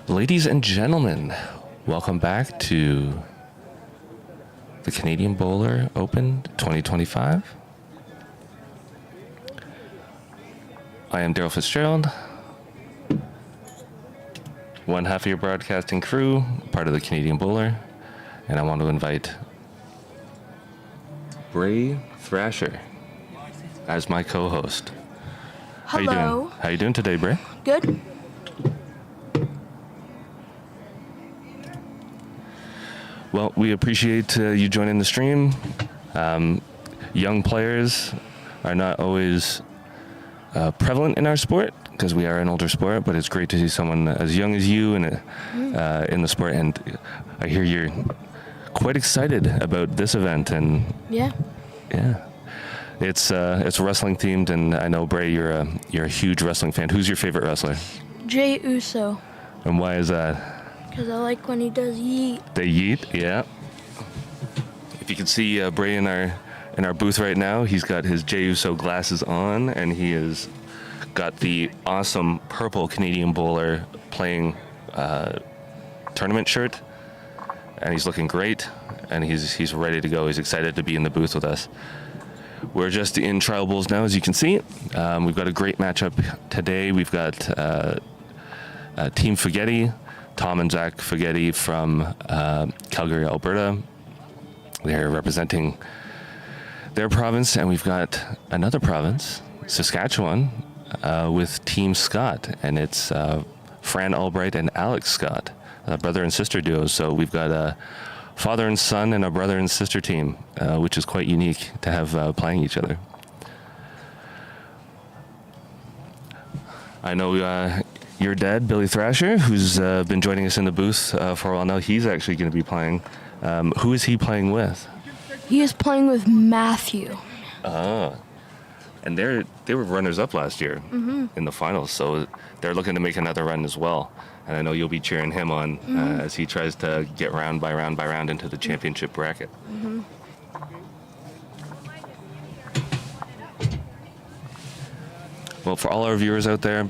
Ladies and gentlemen, welcome back to the Canadian Bowler Open 2025. I am Daryl Fitzgerald, one half of your broadcasting crew, part of the Canadian Bowler, and I want to invite Bray Thrasher as my co-host. How you doing? How you doing today, Bray? Good. Well, we appreciate you joining the stream. Young players are not always prevalent in our sport because we are an older sport, but it's great to see someone as young as you in the sport. And I hear you're quite excited about this event. And yeah, it's wrestling themed, and I know, Bray, you're a huge wrestling fan. Who's your favorite wrestler? Jey Uso. And why is that? Because I like when he does yeet. The yeet, yeah. If you can see Bray in our booth right now, he's got his Jey Uso glasses on, and he has got the awesome purple Canadian Bowler playing tournament shirt, and he's looking great, and he's ready to go. He's excited to be in the booth with us. We're just in trial bowls now, as you can see. We've got a great matchup today. We've got Team Fugedi, Tom and Zach Fugedi from Calgary, Alberta. They're representing their province, and we've got another province, Saskatchewan, with Team Scott, and it's Fran Allbright and Alex Scott, a brother and sister duo. So we've got a father and son and a brother and sister team, which is quite unique to have playing each other. I know your dad, Billy Thrasher, who's been joining us in the booth for a while now, he's actually going to be playing. Who is he playing with? He is playing with Matthew. And they were runners-up last year in the finals, so they're looking to make another run as well. And I know you'll be cheering him on as he tries to get round by round by round into the championship bracket. Well, for all our viewers out there,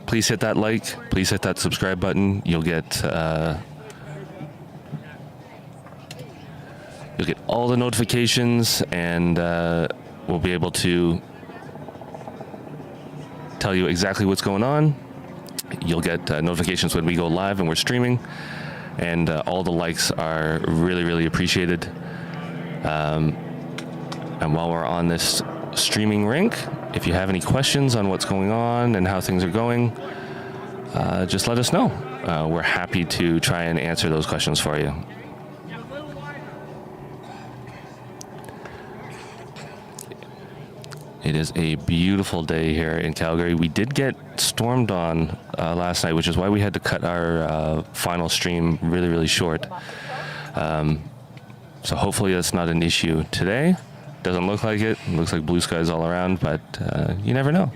please hit that like, please hit that subscribe button. You'll get all the notifications, and we'll be able to tell you exactly what's going on. You'll get notifications when we go live and we're streaming, and all the likes are really, really appreciated. And while we're on this streaming rink, if you have any questions on what's going on and how things are going, just let us know. We're happy to try and answer those questions for you. It is a beautiful day here in Calgary. We did get stormed on last night, which is why we had to cut our final stream really, really short. So hopefully that's not an issue today. Doesn't look like it. It looks like blue skies all around, but you never know.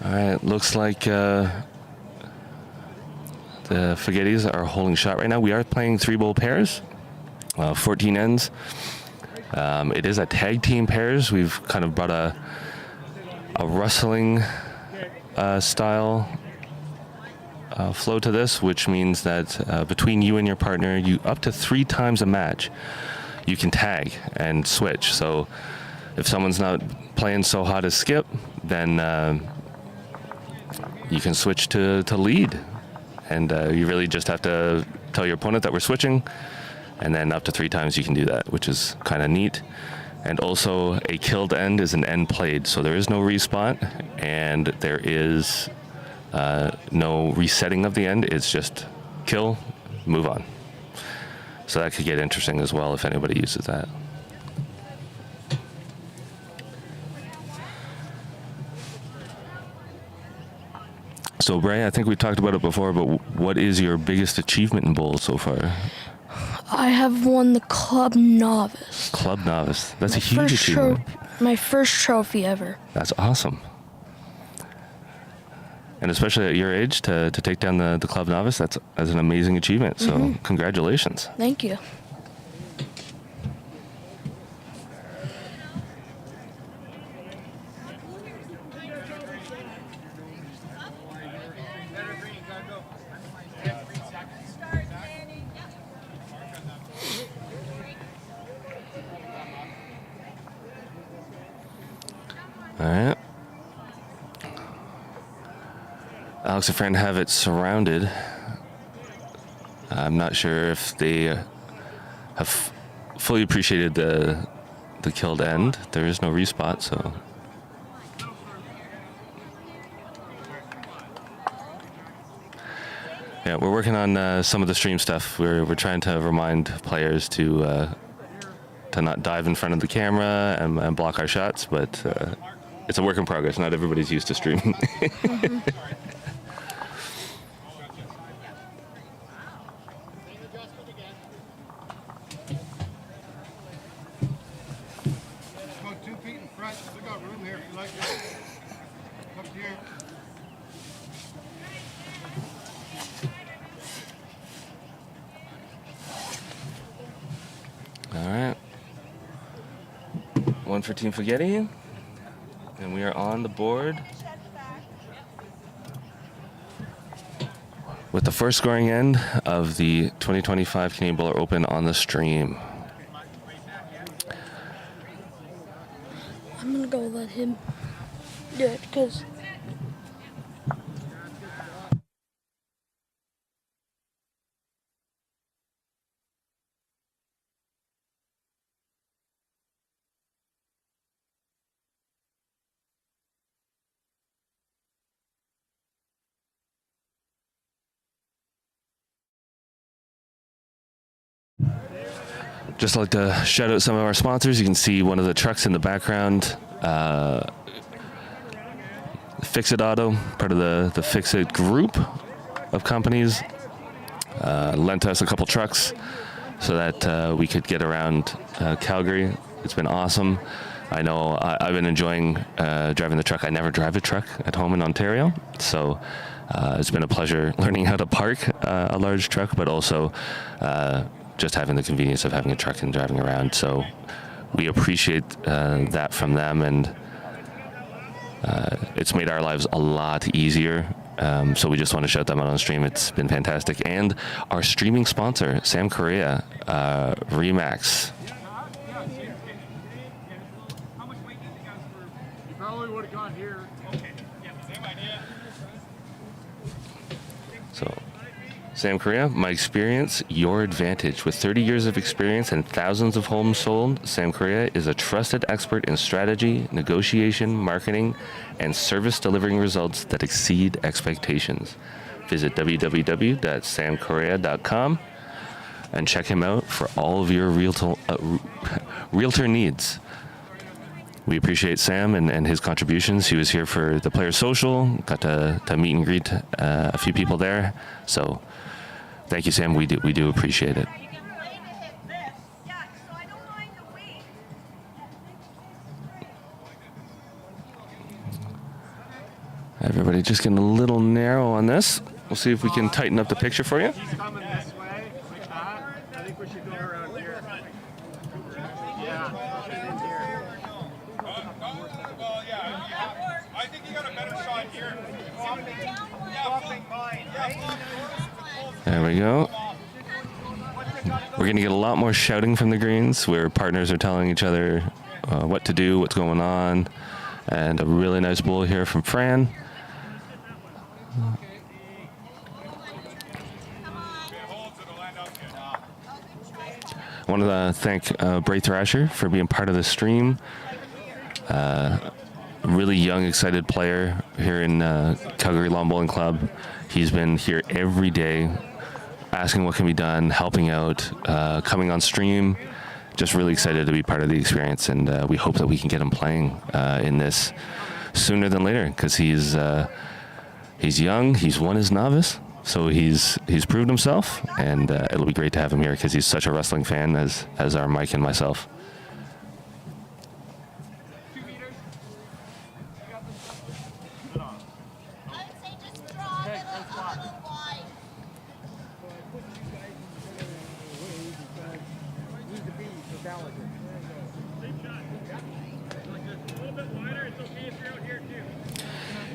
All right, looks like the Fugedis are holding shot right now. We are playing 3-bowl pairs, 14 ends. It is a tag team pairs. We've kind of brought a wrestling style flow to this, which means that between you and your partner, you up to 3 times a match, you can tag and switch. So if someone's not playing so hot as skip, then you can switch to lead. And you really just have to tell your opponent that we're switching, and then up to 3 times you can do that, which is kind of neat. And also, a killed end is an end played, so there is no respawn, and there is no resetting of the end. It's just kill, move on. So that could get interesting as well if anybody uses that. So, Bray, I think we talked about it before, but what is your biggest achievement in bowls so far? I have won the Club Novice. Club Novice. That's a huge achievement. My first trophy ever. That's awesome. And especially at your age, to take down the Club Novice, that's an amazing achievement. So congratulations. Thank you. All right. Alex and Fran have it surrounded. I'm not sure if they have fully appreciated the killed end. There is no respot, so. Yeah, we're working on some of the stream stuff. We're trying to remind players to not dive in front of the camera and block our shots, but it's a work in progress. Not everybody's used to streaming. About 2 feet in front. We got room here if you like it. Up here. All right. One for Team Fugedi. And we are on the board with the first scoring end of the 2025 Canadian Bowler Open on the stream. I'm gonna go let him do it because. Just like to shout out some of our sponsors. You can see one of the trucks in the background. Fix-It Auto, part of the Fix-It group of companies, lent us a couple trucks so that we could get around Calgary. It's been awesome. I know I've been enjoying driving the truck. I never drive a truck at home in Ontario, so it's been a pleasure learning how to park a large truck, but also just having the convenience of having a truck and driving around. So we appreciate that from them, and it's made our lives a lot easier. So we just want to shout them out on stream. It's been fantastic. And our streaming sponsor, Sam Correa, Remax. How much weight do you guys were? You probably would have gone here. Okay. Yeah, same idea. So, Sam Correa, my experience, your advantage. With 30 years of experience and thousands of homes sold, Sam Correa is a trusted expert in strategy, negotiation, marketing, and service delivering results that exceed expectations. Visit www.samcorrea.com and check him out for all of your realtor needs. We appreciate Sam and his contributions. He was here for the Players Social, got to meet and greet a few people there. So thank you, Sam. We do appreciate it. Everybody just getting a little narrow on this. We'll see if we can tighten up the picture for you. He's coming this way, like that. I think we should go around here. Yeah, in here. Well, yeah, I think you got a better shot here. Swapping mine, right? There we go. We're going to get a lot more shouting from the greens where partners are telling each other what to do, what's going on. And a really nice bowl here from Fran. I want to thank Bray Thrasher for being part of the stream. Really young, excited player here in Calgary Lawn Bowling Club. He's been here every day, asking what can be done, helping out, coming on stream. Just really excited to be part of the experience, and we hope that we can get him playing in this sooner than later, because he's young, he's won his novice, so he's proved himself, and it'll be great to have him here because he's such a wrestling fan as are Mike and myself.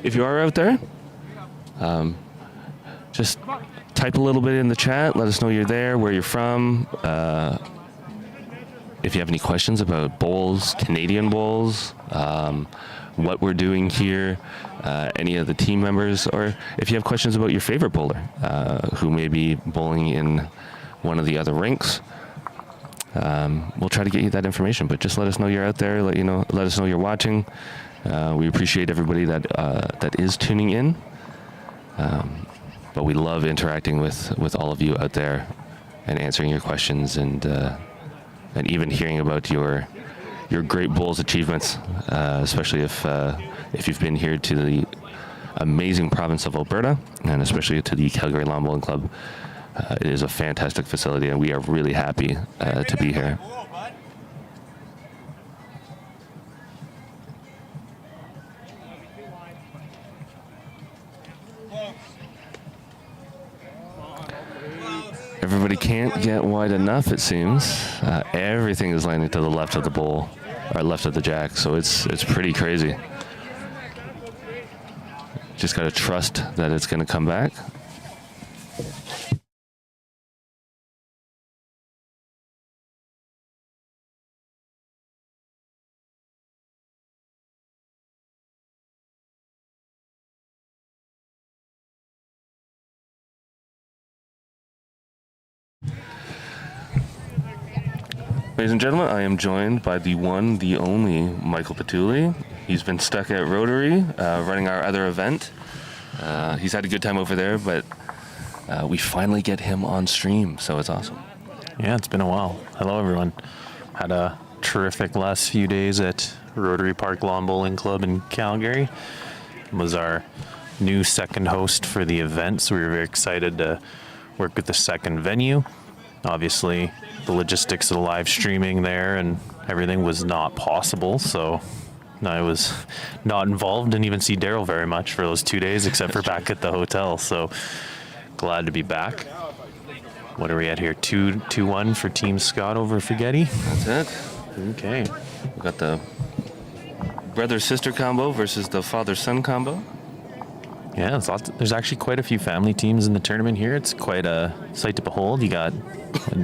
If you are out there, just type a little bit in the chat. Let us know you're there, where you're from. If you have any questions about bowls, Canadian bowls, what we're doing here, any of the team members, or if you have questions about your favorite bowler who may be bowling in one of the other rinks, we'll try to get you that information. But just let us know you're out there. Let us know you're watching. We appreciate everybody that is tuning in, but we love interacting with all of you out there and answering your questions and even hearing about your great bowls achievements, especially if you've been here to the amazing province of Alberta, and especially to the Calgary Lawn Bowling Club. It is a fantastic facility, and we are really happy to be here. Everybody can't get wide enough, it seems. Everything is landing to the left of the bowl, or left of the jack, so it's pretty crazy. Just got to trust that it's going to come back. Ladies and gentlemen, I am joined by the one, the only Michael Patulli. He's been stuck at Rotary, running our other event. He's had a good time over there, but we finally get him on stream, so it's awesome. Yeah, it's been a while. Hello, everyone. Had a terrific last few days at Rotary Park Lawn Bowling Club in Calgary. Was our new second host for the event, so we were very excited to work with the second venue. Obviously, the logistics of the live streaming there and everything was not possible, so I was not involved. Didn't even see Daryl very much for those 2 days, except for back at the hotel. So glad to be back. What are we at here? 2-1 for Team Scott over Fugedi. That's it. Okay. We got the brother-sister combo versus the father-son combo. Yeah, there's actually quite a few family teams in the tournament here. It's quite a sight to behold. You got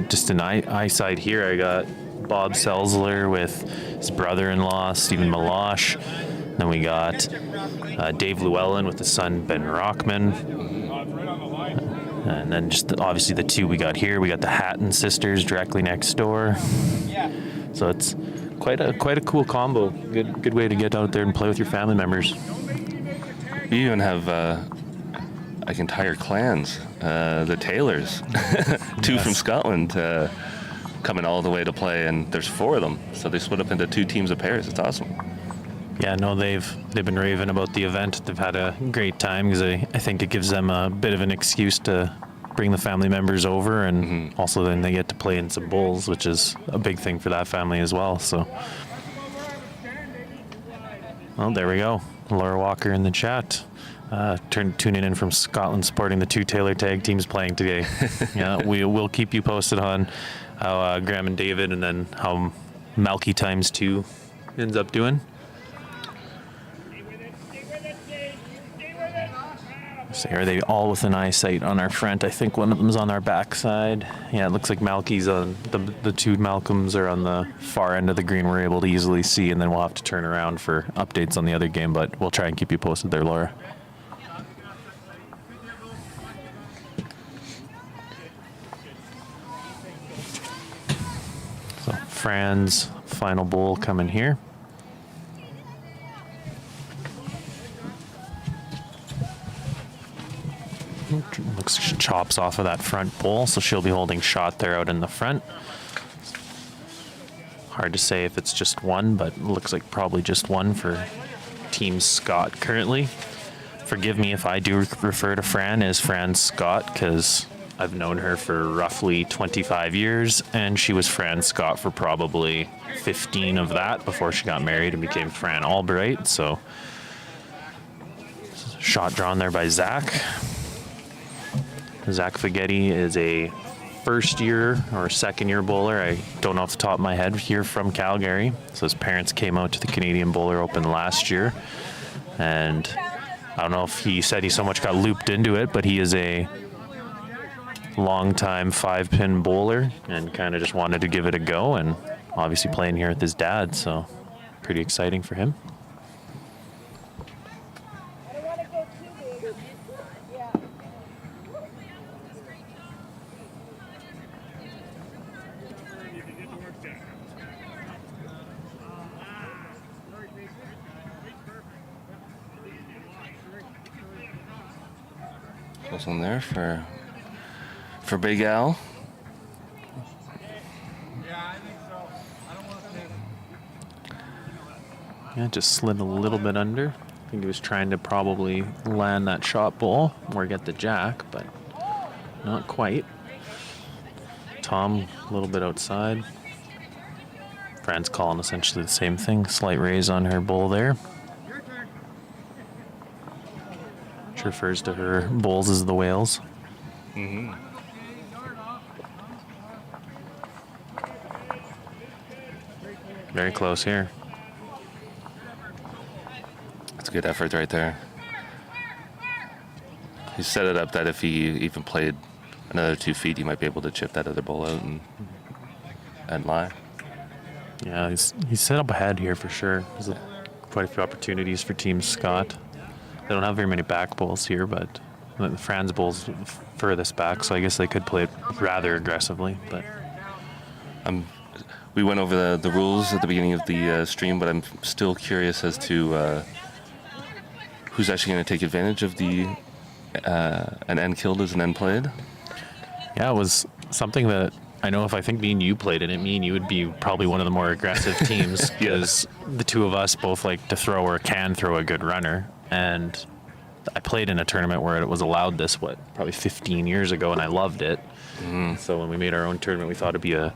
just an eyesight here. I got Bob Selzler with his brother-in-law, Stephen Malosh. Then we got Dave Llewellyn with his son, Ben Rockman. And then just obviously the two we got here. We got the Hatton sisters directly next door. So it's quite a cool combo. Good way to get out there and play with your family members. You even have like entire clans, the Taylors, two from Scotland, coming all the way to play, and there's 4 of them, so they split up into 2 teams of pairs. It's awesome. Yeah, no, they've been raving about the event. They've had a great time because I think it gives them a bit of an excuse to bring the family members over, and also then they get to play in some bowls, which is a big thing for that family as well. So, well, there we go. Laura Walker in the chat. Tuning in from Scotland, supporting the 2 Taylor tag teams playing today. Yeah, we'll keep you posted on how Graham and David, and then how Malky times 2 ends up doing. So are they all within eyesight on our front? I think one of them's on our backside. Yeah, it looks like Malky's on the 2 Malcolms are on the far end of the green. We're able to easily see, and then we'll have to turn around for updates on the other game, but we'll try and keep you posted there, Laura. So Fran's final bowl coming here. Looks chops off of that front bowl, so she'll be holding shot there out in the front. Hard to say if it's just one, but looks like probably just one for Team Scott currently. Forgive me if I do refer to Fran as Fran Scott, because I've known her for roughly 25 years, and she was Fran Scott for probably 15 of that before she got married and became Fran Allbright. So, shot drawn there by Zach. Zach Fugedi is a first-year or second-year bowler. I don't know off the top of my head. Here from Calgary. So his parents came out to the Canadian Bowler Open last year. And I don't know if he said he so much got looped into it, but he is a long-time 5-pin bowler and kind of just wanted to give it a go. And obviously playing here with his dad, so pretty exciting for him. Close on there for Big Al. Yeah, just slid a little bit under. I think he was trying to probably land that shot ball or get the jack, but not quite. Tom a little bit outside. Fran's calling essentially the same thing. Slight raise on her bowl there. She refers to her bowls as the whales. Mm-hmm. Very close here. That's a good effort right there. He set it up that if he even played another 2 feet, he might be able to chip that other ball out and lie. Yeah, he's set up ahead here for sure. There's quite a few opportunities for Team Scott. They don't have very many back bowls here, but the Fran's bowl's furthest back, so I guess they could play it rather aggressively. But we went over the rules at the beginning of the stream, but I'm still curious as to who's actually going to take advantage of the an end killed as an end played. Yeah, it was something that I know if I think me and you played in it, me and you would be probably one of the more aggressive teams because the two of us both like to throw or can throw a good runner. And I played in a tournament where it was allowed this, probably 15 years ago, and I loved it. Mm. So when we made our own tournament, we thought it'd be a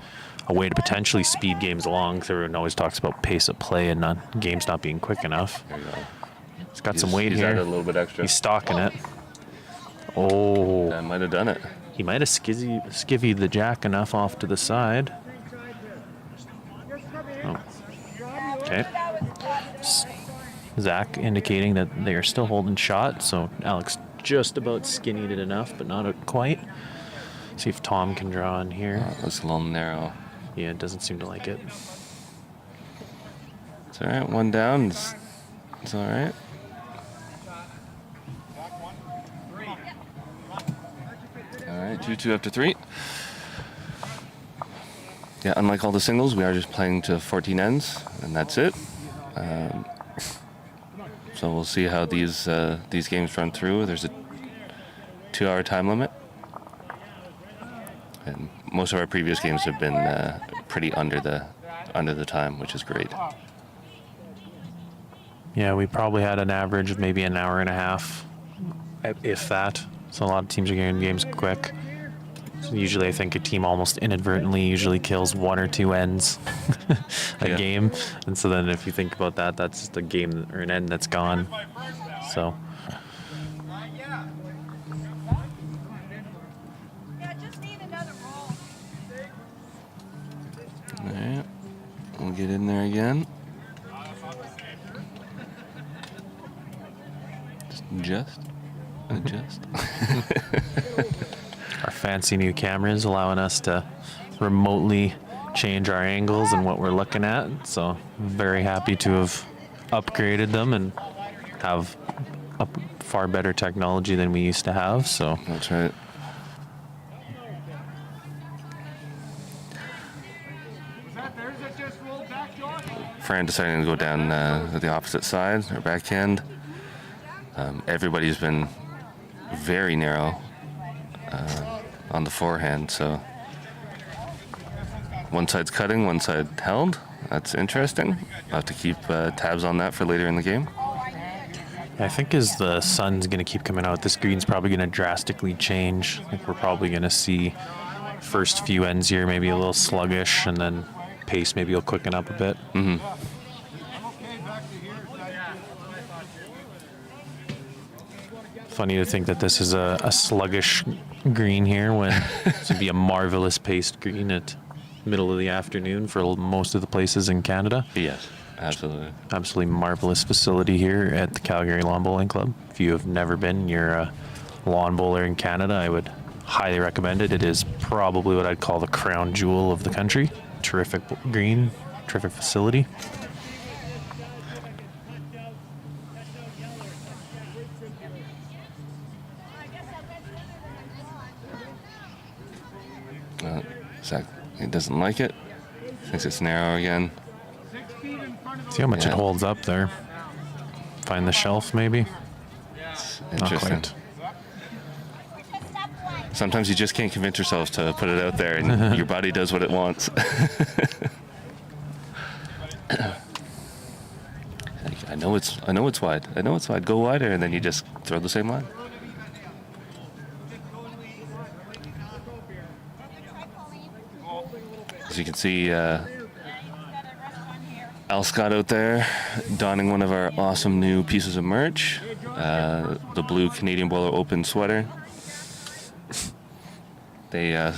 way to potentially speed games along, because everyone always talks about pace of play and games not being quick enough. There you go. He's got some weight he's here. Added a little bit extra. He's stalking it. Oh. That might have done it. He might have skivvied the jack enough off to the side. Oh. Okay. Zach indicating that they are still holding shot, so Alex just about skinnied it enough, but not quite. See if Tom can draw in here. Oh, that's a little narrow. Yeah, it doesn't seem to like it. It's all right. One down. It's all right. All right, 2-2 after 3. Yeah, unlike all the singles, we are just playing to 14 ends, and that's it. So we'll see how these games run through. There's a 2-hour time limit, and most of our previous games have been pretty under the time, which is great. Yeah, we probably had an average of maybe an hour and a half, if that. So a lot of teams are getting games quick. So usually I think a team almost inadvertently usually kills 1 or 2 ends a game. And so then if you think about that, that's just a game or an end that's gone. So get in there again. Just adjust. Our fancy new cameras allowing us to remotely change our angles and what we're looking at. So very happy to have upgraded them and have a far better technology than we used to have. So That's right. Was that theirs that just rolled back, Josh? Fran deciding to go down the opposite side, or backhand. Everybody's been very narrow on the forehand, so one side's cutting, one side held. That's interesting. I'll have to keep tabs on that for later in the game. I think as the sun's going to keep coming out, this green's probably going to drastically change. I think we're probably going to see first few ends here maybe a little sluggish, and then pace maybe will quicken up a bit. Mm-hmm. Funny to think that this is a sluggish green here when this would be a marvelous paced green at middle of the afternoon for most of the places in Canada. Yes, absolutely. Absolutely marvelous facility here at the Calgary Lawn Bowling Club. If you have never been, you're a lawn bowler in Canada, I would highly recommend it. It is probably what I'd call the crown jewel of the country. Terrific green, terrific facility. Zach, he doesn't like it. Thinks it's narrow again. See how much Yeah. it holds up there. Find the shelf, maybe. It's Not interesting. quite. Sometimes you just can't convince yourself to put it out there, and your body does what it wants. I know it's wide. I know it's wide. Go wider, and then you just throw the same line. As you can see, Al Scott out there donning one of our awesome new pieces of merch, the blue Canadian Bowler Open sweater. They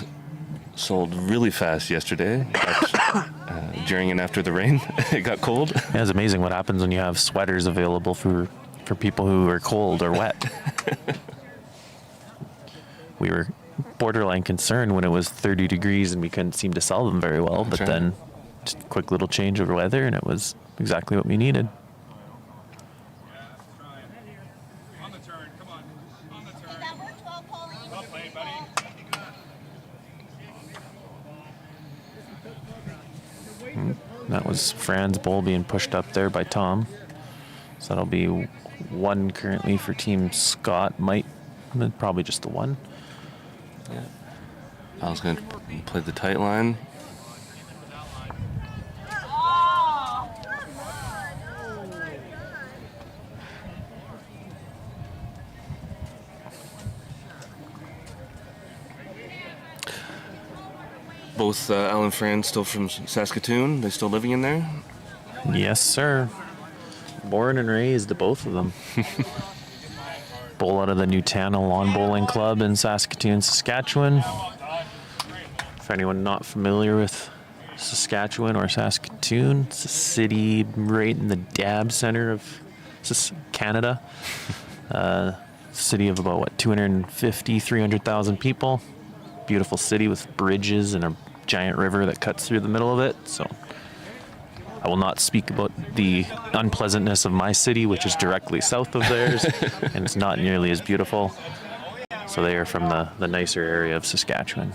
sold really fast yesterday, during and after the rain. It got cold. Yeah, it's amazing what happens when you have sweaters available for people who are cold or wet. We were borderline concerned when it was 30 degrees and we couldn't seem to sell them very well, but That's right. then just a quick little change of weather and it was exactly what we needed. On the turn, come on. On the turn. That worked well, Pauline. Well played, buddy. That was Fran's bowl being pushed up there by Tom. So that'll be one currently for Team Scott. Probably just the one. Yeah. Al's going to play the tight line. Both Al and Fran still from Saskatchewan. They still living in there? Yes, sir. Born and raised, both of them. Bowl out of the Nutana Lawn Bowling Club in Saskatoon, Saskatchewan. For anyone not familiar with Saskatchewan or Saskatoon, it's a city right in the dab center of Canada. City of about, 250, 300,000 people. Beautiful city with bridges and a giant river that cuts through the middle of it. So I will not speak about the unpleasantness of my city, which is directly south of theirs, and it's not nearly as beautiful. So they are from the nicer area of Saskatchewan.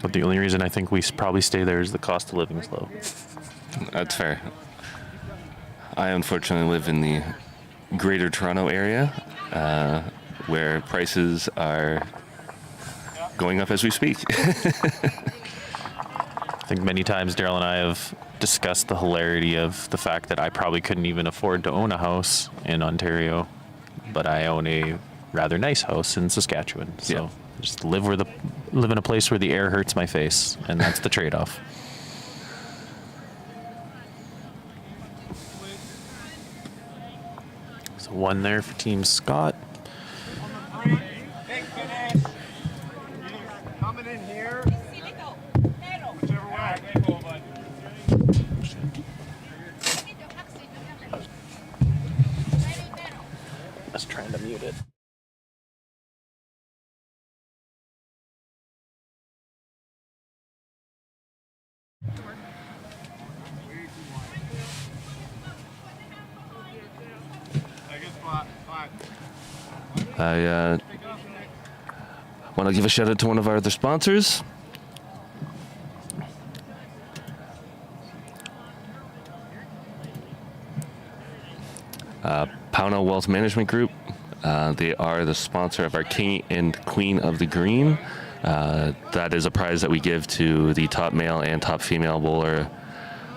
But the only reason I think we probably stay there is the cost of living is low. That's fair. I unfortunately live in the Greater Toronto area, where prices are going up as we speak. I think many times Daryl and I have discussed the hilarity of the fact that I probably couldn't even afford to own a house in Ontario, but I own a rather nice house in Saskatchewan. So Yeah. just live in a place where the air hurts my face, and that's the trade-off. So one there for Team Scott. I was trying to mute it. I want to give a shout out to one of our other sponsors. Pownell Wealth Management Group. They are the sponsor of our King and Queen of the Green. That is a prize that we give to the top male and top female bowler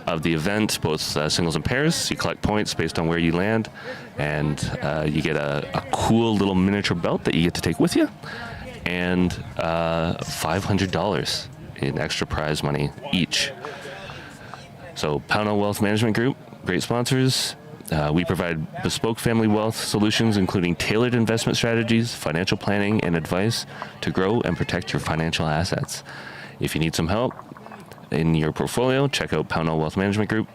of the event, both singles and pairs. You collect points based on where you land, and you get a cool little miniature belt that you get to take with you, and $500 in extra prize money each. So Pownell Wealth Management Group, great sponsors. We provide bespoke family wealth solutions, including tailored investment strategies, financial planning, and advice to grow and protect your financial assets. If you need some help in your portfolio, check out Pownell Wealth Management Group.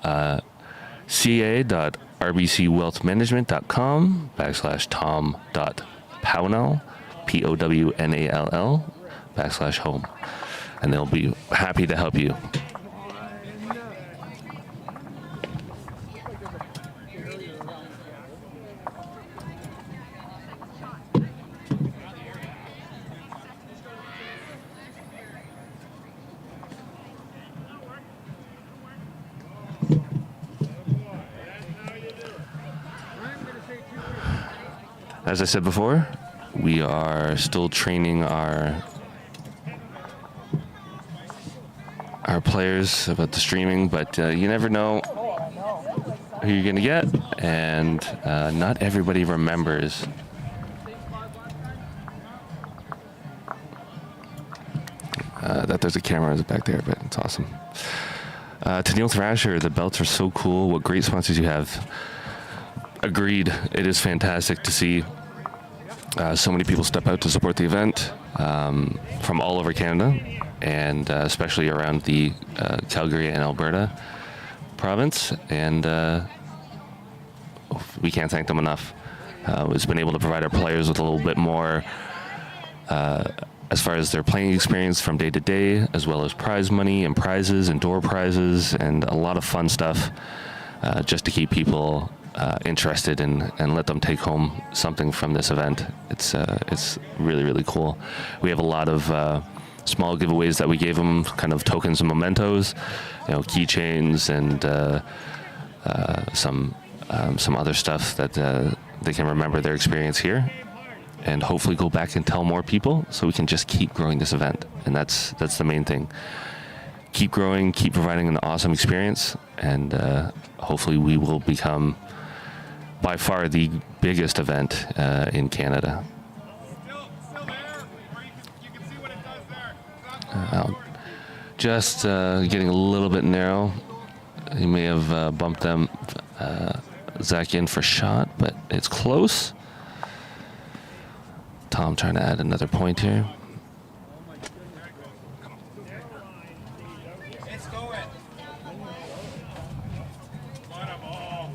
ca.rbcwealthmanagement.com/tom.pownell, POWNALL /home. And they'll be happy to help you. As I said before, we are still training our players about the streaming, but you never know who you're going to get, and not everybody remembers. That there's a camera back there, but it's awesome. To Neil Thrasher, the belts are so cool. What great sponsors you have. Agreed. It is fantastic to see so many people step out to support the event from all over Canada, and especially around the Calgary and Alberta province. And we can't thank them enough. It's been able to provide our players with a little bit more as far as their playing experience from day to day, as well as prize money and prizes and door prizes and a lot of fun stuff just to keep people interested and let them take home something from this event. It's really, really cool. We have a lot of small giveaways that we gave them, kind of tokens and mementos, keychains and some other stuff that they can remember their experience here, and hopefully go back and tell more people so we can just keep growing this event. And that's the main thing. Keep growing, keep providing an awesome experience, and hopefully we will become by far the biggest event in Canada. Still there, where you can see what it does there. Just getting a little bit narrow. He may have bumped them Zach in for shot, but it's close. Tom trying to add another point here. It's going. What a ball.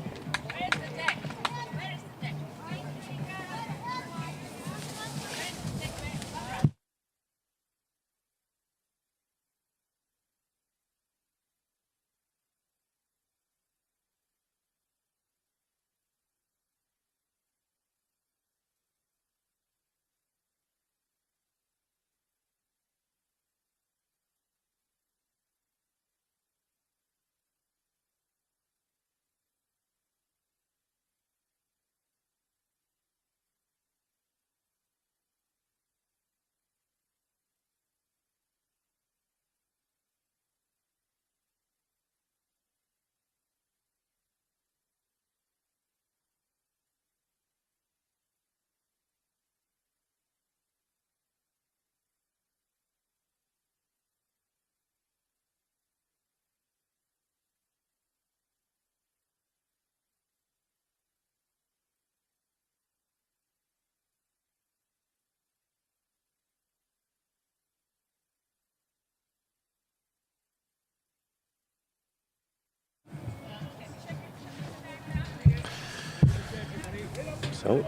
So,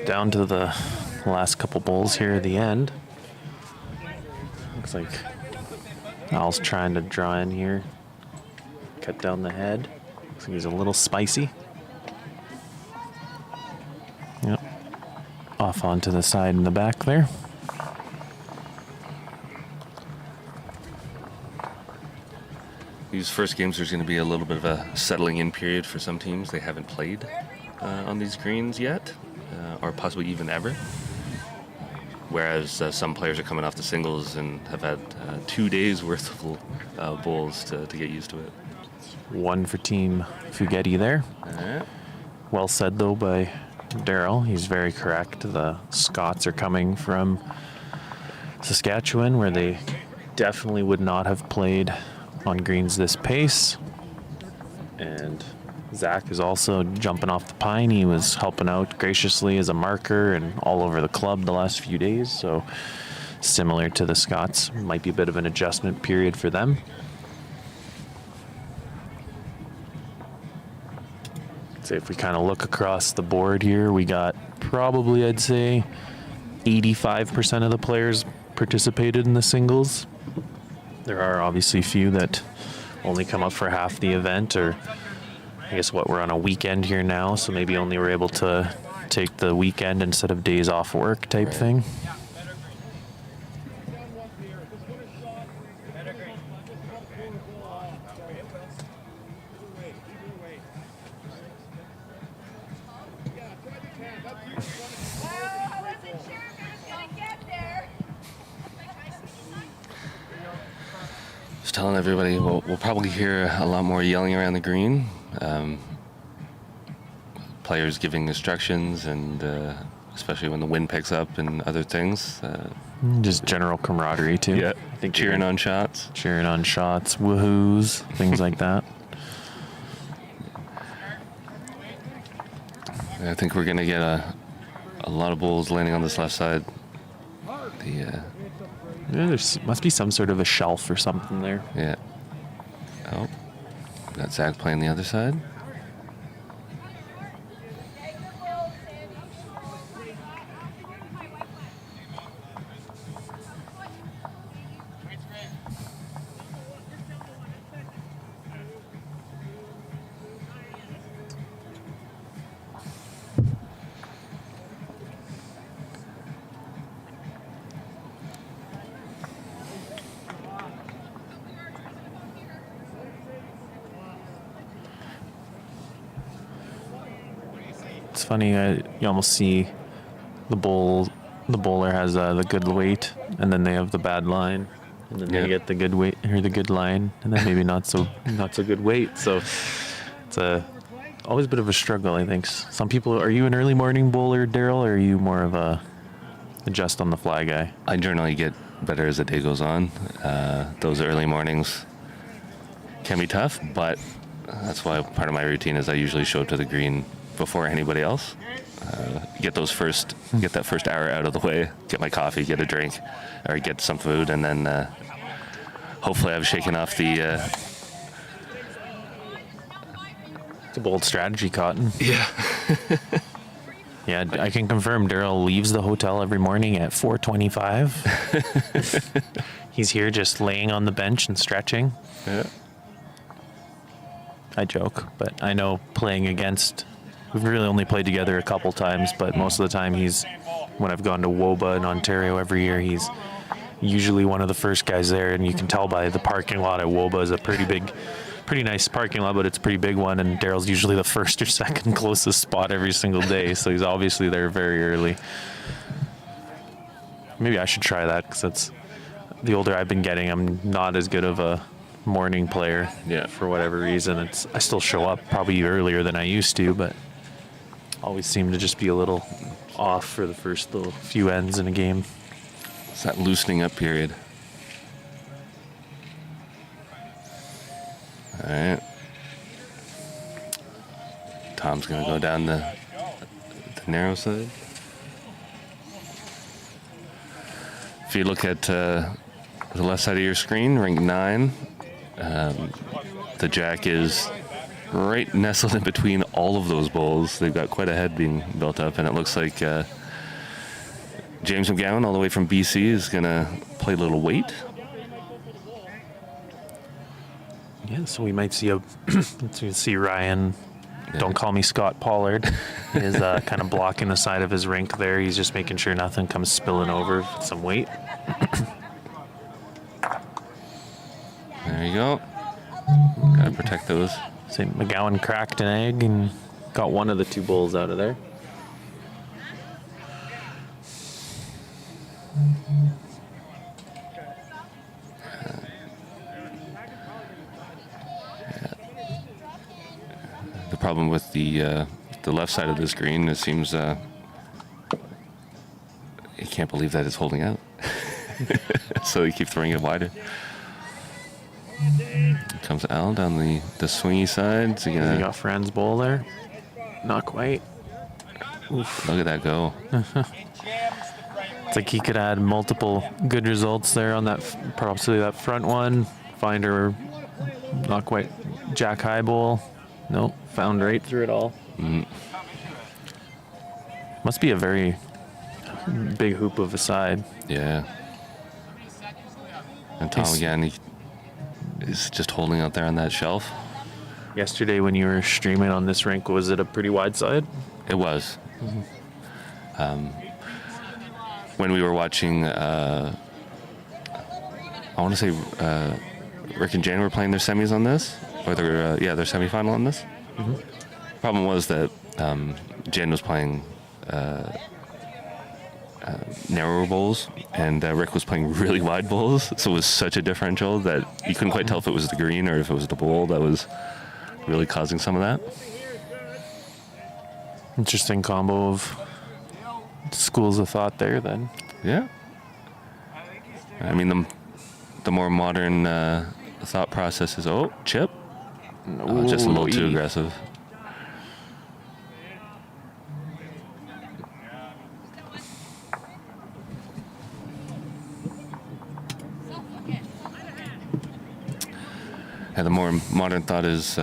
down to the last couple bowls here at the end. Looks like Al's trying to draw in here. Cut down the head. Looks like he's a little spicy. Yep. Off onto the side in the back there. These first games, there's going to be a little bit of a settling in period for some teams. They haven't played on these greens yet, or possibly even ever. Whereas some players are coming off the singles and have had 2 days worth of bowls to get used to it. One for Team Fugedi there. Well said, though, by Daryl. He's very correct. The Scots are coming from Saskatchewan, where they definitely would not have played on greens this pace. And Zach is also jumping off the pine. He was helping out graciously as a marker and all over the club the last few days. So similar to the Scots, might be a bit of an adjustment period for them. So if we kind of look across the board here, we got probably, I'd say, 85% of the players participated in the singles. There are obviously a few that only come up for half the event, or I guess we're on a weekend here now, so maybe only were able to take the weekend instead of days off work type thing. Just telling everybody we'll probably hear a lot more yelling around the green. Players giving instructions, and especially when the wind picks up and other things. Just general camaraderie too. Yeah, I think cheering on shots. Cheering on shots, woohoos, things like that. I think we're gonna get a lot of bowls landing on this left side. Yeah, must be some sort of a shelf or something there. Yeah. Oh, got Zach playing the other side. It's funny, you almost see the bowler has the good weight, and then they have the bad line, and then they get the good weight or the good line, and then maybe not so good weight. So it's always a bit of a struggle, I think. Some people, are you an early morning bowler, Daryl, or are you more of a just on the fly guy? I generally get better as the day goes on. Those early mornings can be tough, but that's why part of my routine is I usually show up to the green before anybody else. Get that first hour out of the way, get my coffee, get a drink, or get some food, and then hopefully I've shaken off the... It's a bold strategy, Cotton. Yeah. Yeah, I can confirm Daryl leaves the hotel every morning at 4:25. He's here just laying on the bench and stretching. Yeah. I joke, but I know playing against... We've really only played together a couple times, but most of the time when I've gone to WOBA in Ontario every year, he's usually one of the first guys there, and you can tell by the parking lot at WOBA is a pretty nice parking lot, but it's a pretty big one, and Daryl's usually the first or second closest spot every single day, so he's obviously there very early. Maybe I should try that, because that's the older I've been getting, I'm not as good of a morning player. Yeah. For whatever reason. I still show up probably earlier than I used to, but always seem to just be a little off for the first little few ends in a game. It's that loosening up period. All right. Tom's going to go down the narrow side. If you look at the left side of your screen, ring 9, the jack is right nestled in between all of those bowls. They've got quite a head being built up, and it looks like James McGowan, all the way from BC, is going to play a little weight. Yeah, so we might see see Ryan. Don't call me Scott Pollard. Is kind of blocking the side of his rink there. He's just making sure nothing comes spilling over with some weight. There you go. Gotta protect those. So McGowan cracked an egg and got one of the two bowls out of there. The problem with the left side of this green, it seems you can't believe that it's holding out. So they keep throwing it wider. Here comes Al down the swingy side. So You got Fran's bowl there. Not quite. Oof. Look at that go. It's like he could add multiple good results there on that, possibly that front one. Find her, not quite jack high bowl. Nope, found right through it all. Must be a very big hoop of a side. Yeah. And Tom again, he is just holding out there on that shelf. Yesterday when you were streaming on this rink, was it a pretty wide side? It was. When we were watching, I want to say Rick and Jan were playing their semis on this, or their semifinal on this. Problem was that Jan was playing narrower bowls, and Rick was playing really wide bowls, so it was such a differential that you couldn't quite tell if it was the green or if it was the bowl that was really causing some of that. Interesting combo of schools of thought there then. Yeah. I mean, the more modern thought process is, chip. Just a little too aggressive. Yeah, the more modern thought is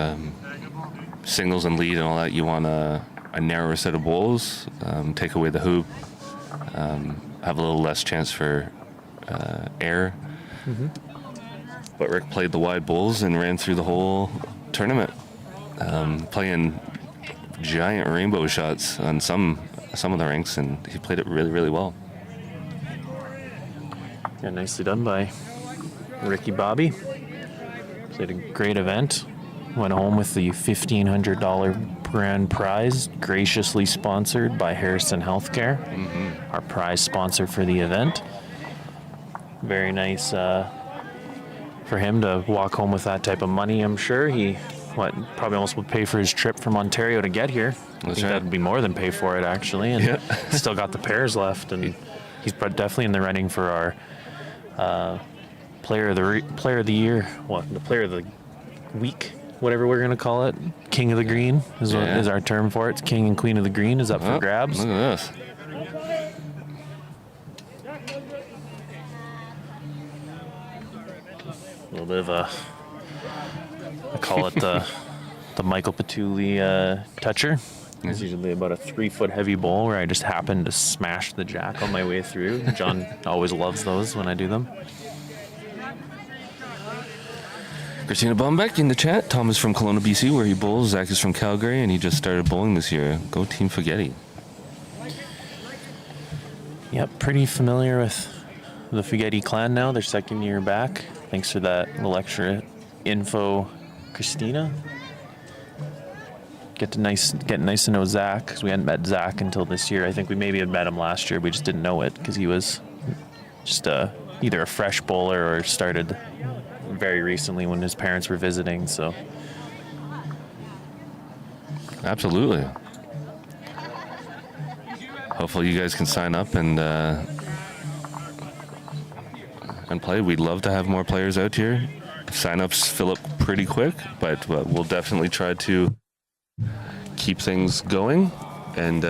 singles and lead and all that. You want a narrower set of bowls, take away the hoop, have a little less chance for error. But Rick played the wide bowls and ran through the whole tournament, playing giant rainbow shots on some of the rinks, and he played it really, really well. Yeah, nicely done by Ricky Bobby. Played a great event. Went home with the $1,500 grand prize, graciously sponsored by Harrison Healthcare, our prize sponsor for the event. Very nice for him to walk home with that type of money, I'm sure. He probably almost would pay for his trip from Ontario to get here. I think that'd be more than pay for it, actually. And still got the pairs left, and he's definitely in the running for our player of the year, the player of the week, whatever we're gonna call it. King of the Green is our term for it. It's King and Queen of the Green is up for grabs. Look at this. A little bit of I call it the Michael Patulli toucher. It's usually about a 3-foot heavy bowl where I just happen to smash the jack on my way through. John always loves those when I do them. Christina Bombeck in the chat. Tom is from Kelowna, BC, where he bowls. Zach is from Calgary, and he just started bowling this year. Go Team Fugedi. Yep, pretty familiar with the Fugedi clan now. Their second year back. Thanks for that little extra info, Christina. Get nice to know Zach, because we hadn't met Zach until this year. I think we maybe had met him last year. We just didn't know it because he was just either a fresh bowler or started very recently when his parents were visiting. So Absolutely. Hopefully you guys can sign up and play. We'd love to have more players out here. Sign-ups fill up pretty quick, but we'll definitely try to keep things going and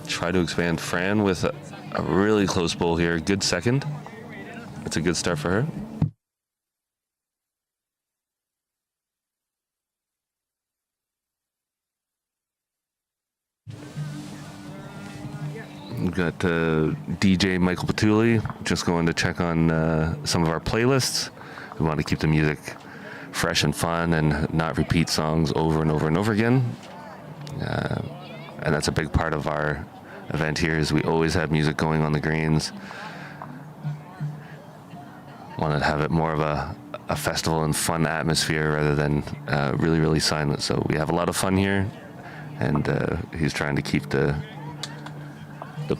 try to expand. Fran with a really close bowl here. Good second. It's a good start for her. We've got DJ Michael Patulli just going to check on some of our playlists. We want to keep the music fresh and fun and not repeat songs over and over and over again. And that's a big part of our event here is we always have music going on the greens. Want to have it more of a festival and fun atmosphere rather than really, really silent. So we have a lot of fun here, and he's trying to keep the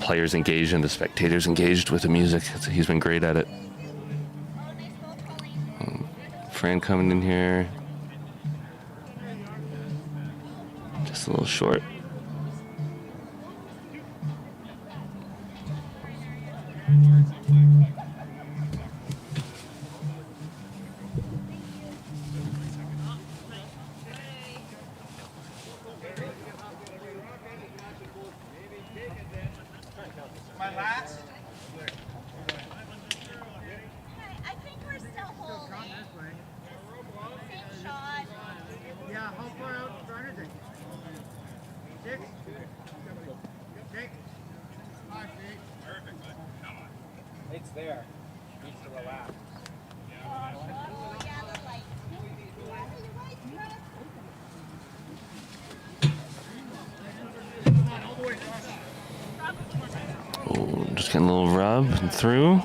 players engaged and the spectators engaged with the music. He's been great at it. Fran coming in here. Just a little short. My last. I think we're still holding. Same shot. Yeah, how far out in front is it? 6? Okay. 5 feet. Perfect, bud. Come on. It's there. Needs to relax. Oh, yeah, the light. Oh, just getting a little rub and through.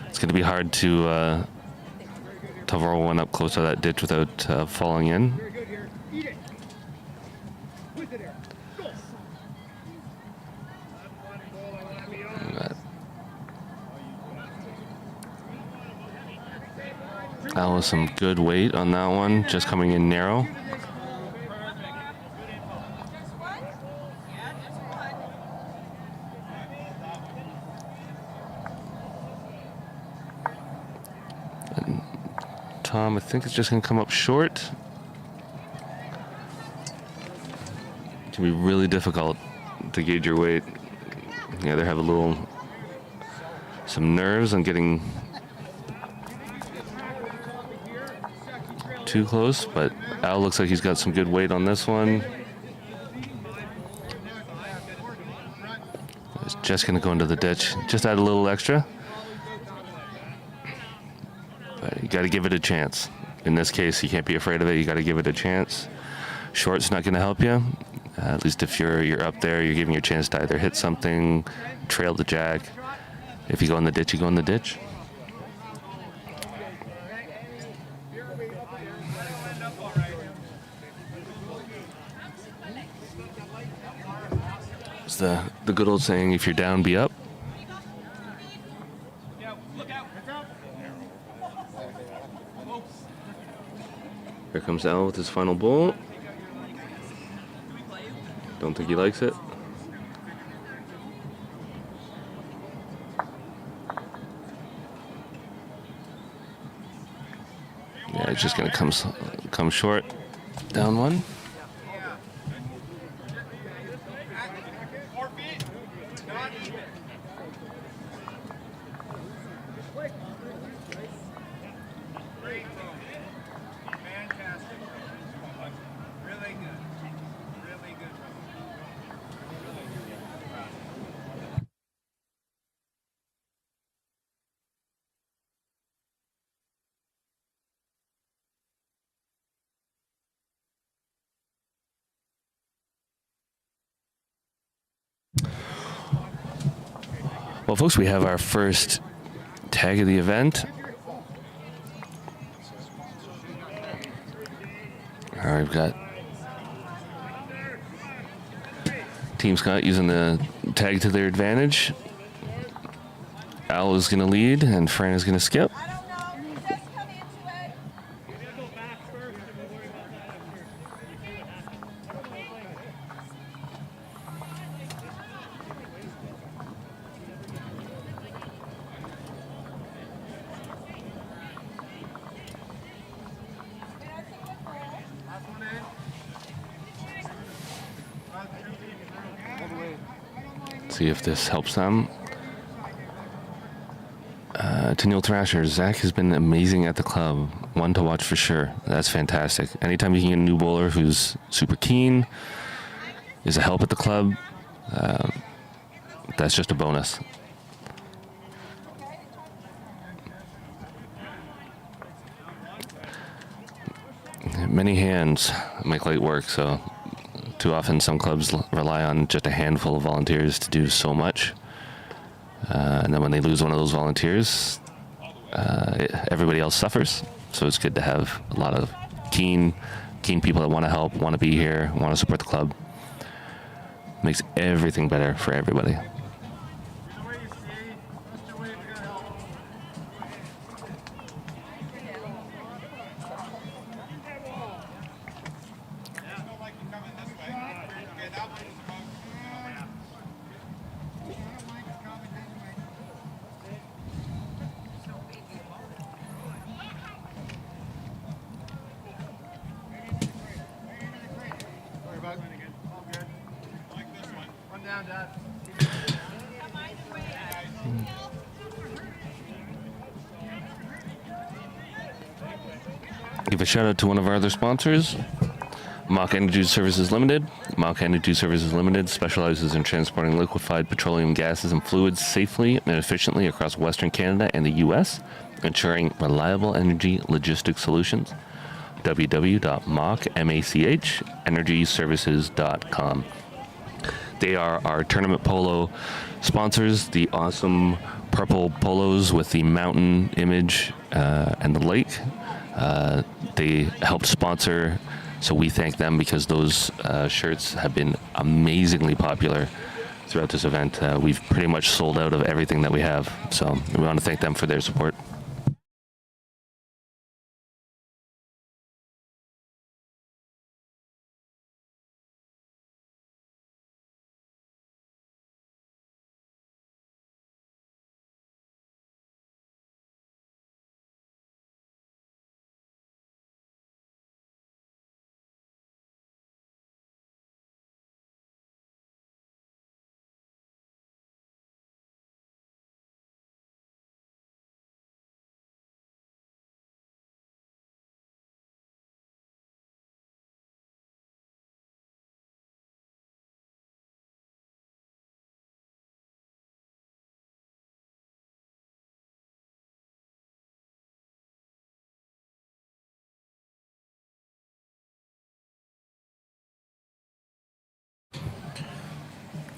It's going to be hard to roll one up close to that ditch without falling in. Very good here. Eat it. With it there. Go. That was some good weight on that one, just coming in narrow. And Tom, I think it's just going to come up short. It can be really difficult to gauge your weight. You either have some nerves on getting too close, but Al looks like he's got some good weight on this one. It's just going to go into the ditch. Just add a little extra. But you got to give it a chance. In this case, you can't be afraid of it. You got to give it a chance. Short's not going to help you. At least if you're up there, you're giving your chance to either hit something, trail the jack. If you go in the ditch, you go in the ditch. It's the good old saying, if you're down, be up. Here comes Al with his final bowl. Don't think he likes it. Yeah, it's just gonna come short. Down one. 4 feet. Not even. Great throw. Fantastic. Really good. Really good. Well, folks, we have our first tag of the event. All right, we've got Team Scott using the tag to their advantage. Al is going to lead, and Fran is going to skip. I don't know. Just come into it. See if this helps them. To Neil Thrasher, Zach has been amazing at the club. One to watch for sure. That's fantastic. Anytime you can get a new bowler who's super keen, is a help at the club, that's just a bonus. Many hands make light work, so too often some clubs rely on just a handful of volunteers to do so much. And then when they lose one of those volunteers, everybody else suffers. So it's good to have a lot of keen people that want to help, want to be here, want to support the club. Makes everything better for everybody. Give a shout out to one of our other sponsors, Mach Energy Services Limited. Mach Energy Services Limited specializes in transporting liquefied petroleum gases and fluids safely and efficiently across Western Canada and the U.S., ensuring reliable energy logistics solutions. www.machenergyservices.com. They are our tournament polo sponsors, the awesome purple polos with the mountain image and the lake. They helped sponsor, so we thank them because those shirts have been amazingly popular throughout this event. We've pretty much sold out of everything that we have, so we want to thank them for their support.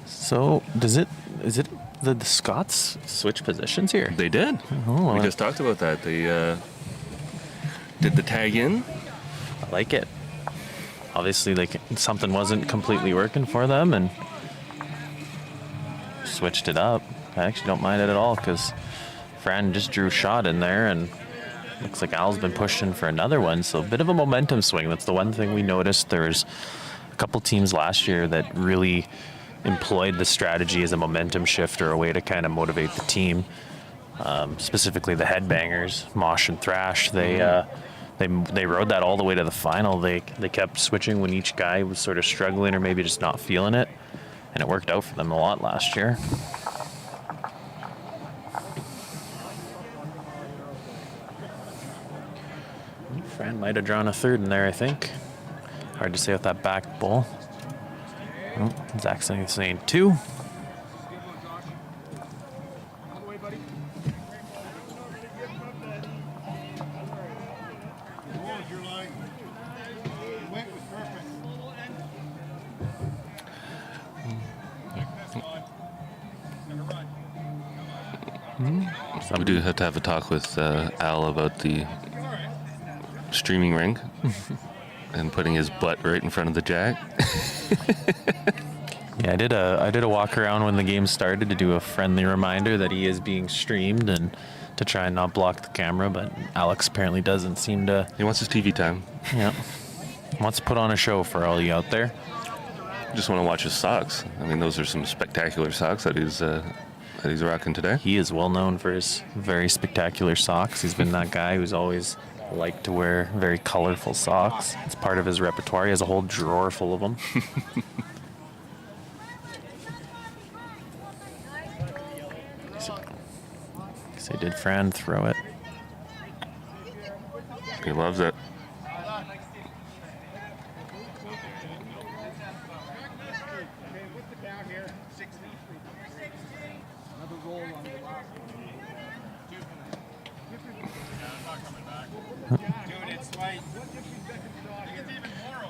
So, is it the Scots switch positions here? They did. Oh, We just talked about that. They did the tag in. I like it. Obviously, like something wasn't completely working for them, and switched it up. I actually don't mind it at all because Fran just drew a shot in there, and looks like Al's been pushing for another one. So a bit of a momentum swing. That's the one thing we noticed. There's a couple teams last year that really employed the strategy as a momentum shift or a way to kind of motivate the team. Specifically the headbangers, Mosh and Thrash. They rode that all the way to the final. They kept switching when each guy was sort of struggling or maybe just not feeling it, and it worked out for them a lot last year. Fran might have drawn a third in there, I think. Hard to say with that back bull. Oh, Zach's saying two. We do have to have a talk with Al about the streaming ring and putting his butt right in front of the jack. Yeah, I did a walk around when the game started to do a friendly reminder that he is being streamed and to try and not block the camera, but Alex apparently doesn't seem to. He wants his TV time. Yeah, wants to put on a show for all you out there. Just want to watch his socks. I mean, those are some spectacular socks that he's rocking today. He is well known for his very spectacular socks. He's been that guy who's always liked to wear very colorful socks. It's part of his repertoire. He has a whole drawer full of them. So did Fran throw it? He loves it.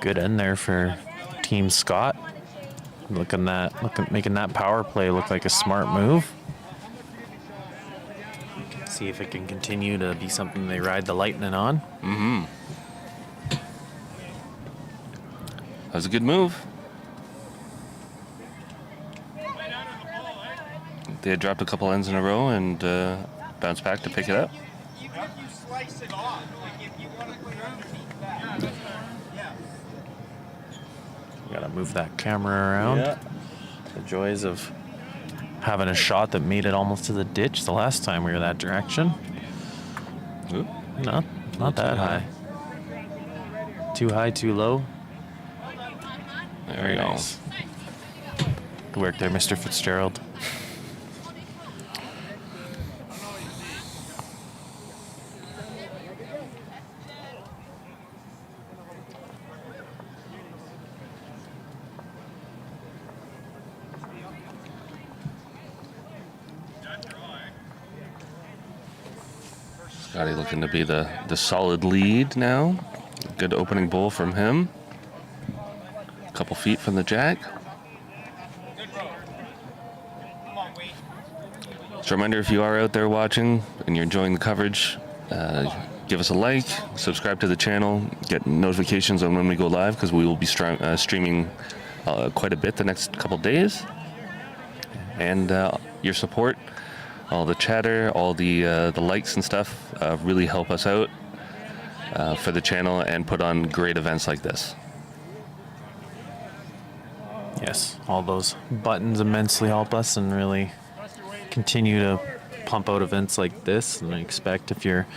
Good end there for Team Scott. Making that power play look like a smart move. See if it can continue to be something they ride the Lightning on. That was a good move. They had dropped a couple ends in a row and bounced back to pick it up. Even if you slice it off, like if you want to put it underneath that. Yeah. Gotta move that camera around. Yeah. The joys of having a shot that made it almost to the ditch the last time we were that direction. Oop. Not that high. Too high, too low. There we go. Nice. Good work there, Mr. Fitzgerald. Scotty looking to be the solid lead now. Good opening bowl from him. A couple feet from the jack. Good row. Come on, wait. Just a reminder, if you are out there watching and you're enjoying the coverage, give us a like, subscribe to the channel, get notifications on when we go live, because we will be streaming quite a bit the next couple days. And your support, all the chatter, all the likes and stuff really help us out for the channel and put on great events like this. Yes, all those buttons immensely help us and really continue to pump out events like this. And I expect if you're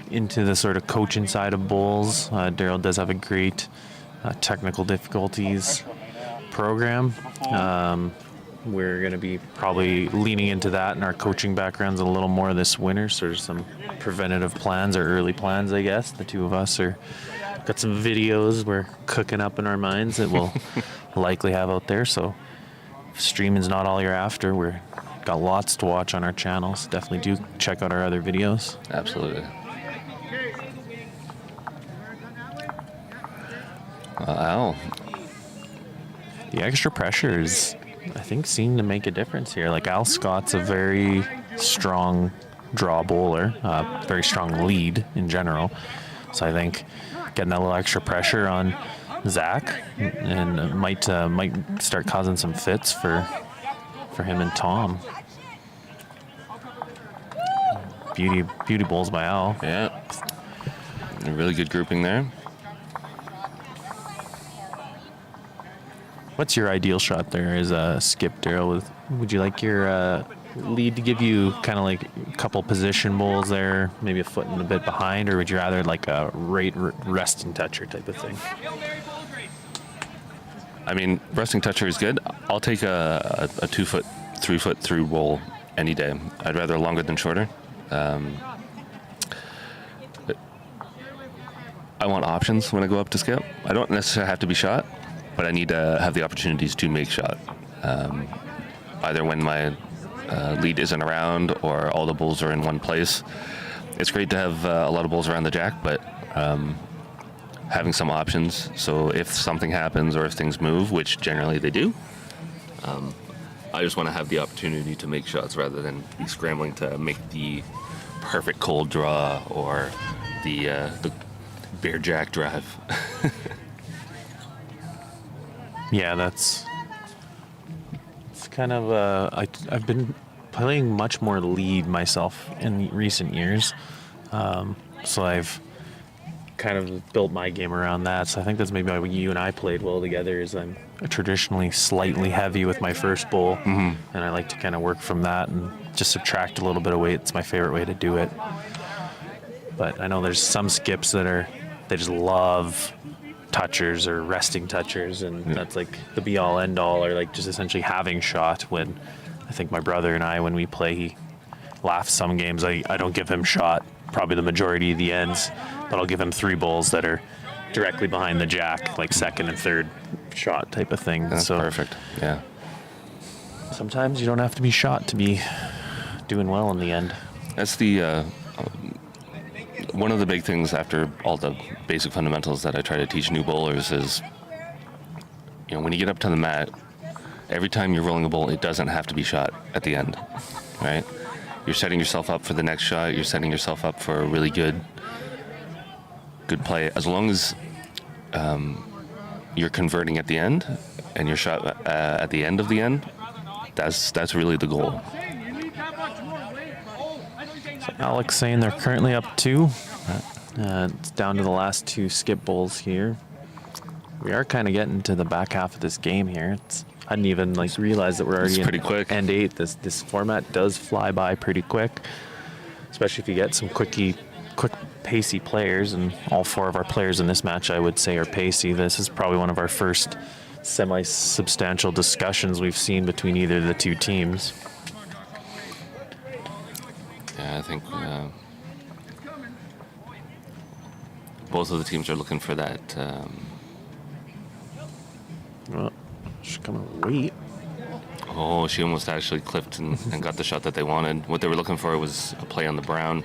into the sort of coaching side of bowls, Daryl does have a great technical difficulties program. We're going to be probably leaning into that in our coaching backgrounds a little more this winter. So there's some preventative plans or early plans, I guess. The two of us are got some videos we're cooking up in our minds that we'll likely have out there. So if streaming's not all you're after, we're got lots to watch on our channels. Definitely do check out our other videos. Absolutely. Wow. The extra pressure is, I think, seemed to make a difference here. Like Al Scott's a very strong draw bowler, very strong lead in general. So I think getting that little extra pressure on Zach and might start causing some fits for him and Tom. Beauty bowls by Al. Yeah. A really good grouping there. What's your ideal shot there as a skip, Daryl? Would you like your lead to give you kind of like a couple position bowls there, maybe a foot and a bit behind, or would you rather like a resting toucher type of thing? I mean, resting toucher is good. I'll take a 2 foot, 3 foot through bowl any day. I'd rather longer than shorter. I want options when I go up to scale. I don't necessarily have to be shot, but I need to have the opportunities to make shot. Either when my lead isn't around or all the bowls are in one place. It's great to have a lot of bowls around the jack, but having some options, so if something happens or if things move, which generally they do, I just want to have the opportunity to make shots rather than be scrambling to make the perfect cold draw or the bear jack drive. Yeah, it's kind of I've been playing much more lead myself in recent years, so I've kind of built my game around that. So I think that's maybe why you and I played well together. Is I'm traditionally slightly heavy with my first bowl, and I like to kind of work from that and just subtract a little bit of weight. It's my favorite way to do it. But I know there's some skips that they just love touchers or resting touchers, and that's like the be all end all, or like just essentially having shot. When I think my brother and I, when we play, he laughs some games. I don't give him shot probably the majority of the ends, but I'll give him 3 bowls that are directly behind the jack, like second and third shot type of thing. That's so perfect. Yeah. Sometimes you don't have to be shot to be doing well in the end. That's the one of the big things after all the basic fundamentals that I try to teach new bowlers is, when you get up to the mat, every time you're rolling a bowl, it doesn't have to be shot at the end, right? You're setting yourself up for the next shot. You're setting yourself up for a really good play. As long as you're converting at the end and your shot at the end of the end, that's really the goal. So Alex saying they're currently up 2. It's down to the last 2 skip bowls here. We are kind of getting to the back half of this game here. I didn't even realize that we're already pretty quick. End 8. This format does fly by pretty quick, especially if you get some quick, pacey players. And all 4 of our players in this match, I would say, are pacey. This is probably one of our first semi-substantial discussions we've seen between either of the 2 teams. Yeah, I think both of the teams are looking for that. Well, she's coming late. Oh, she almost actually clipped and got the shot that they wanted. What they were looking for was a play on the brown.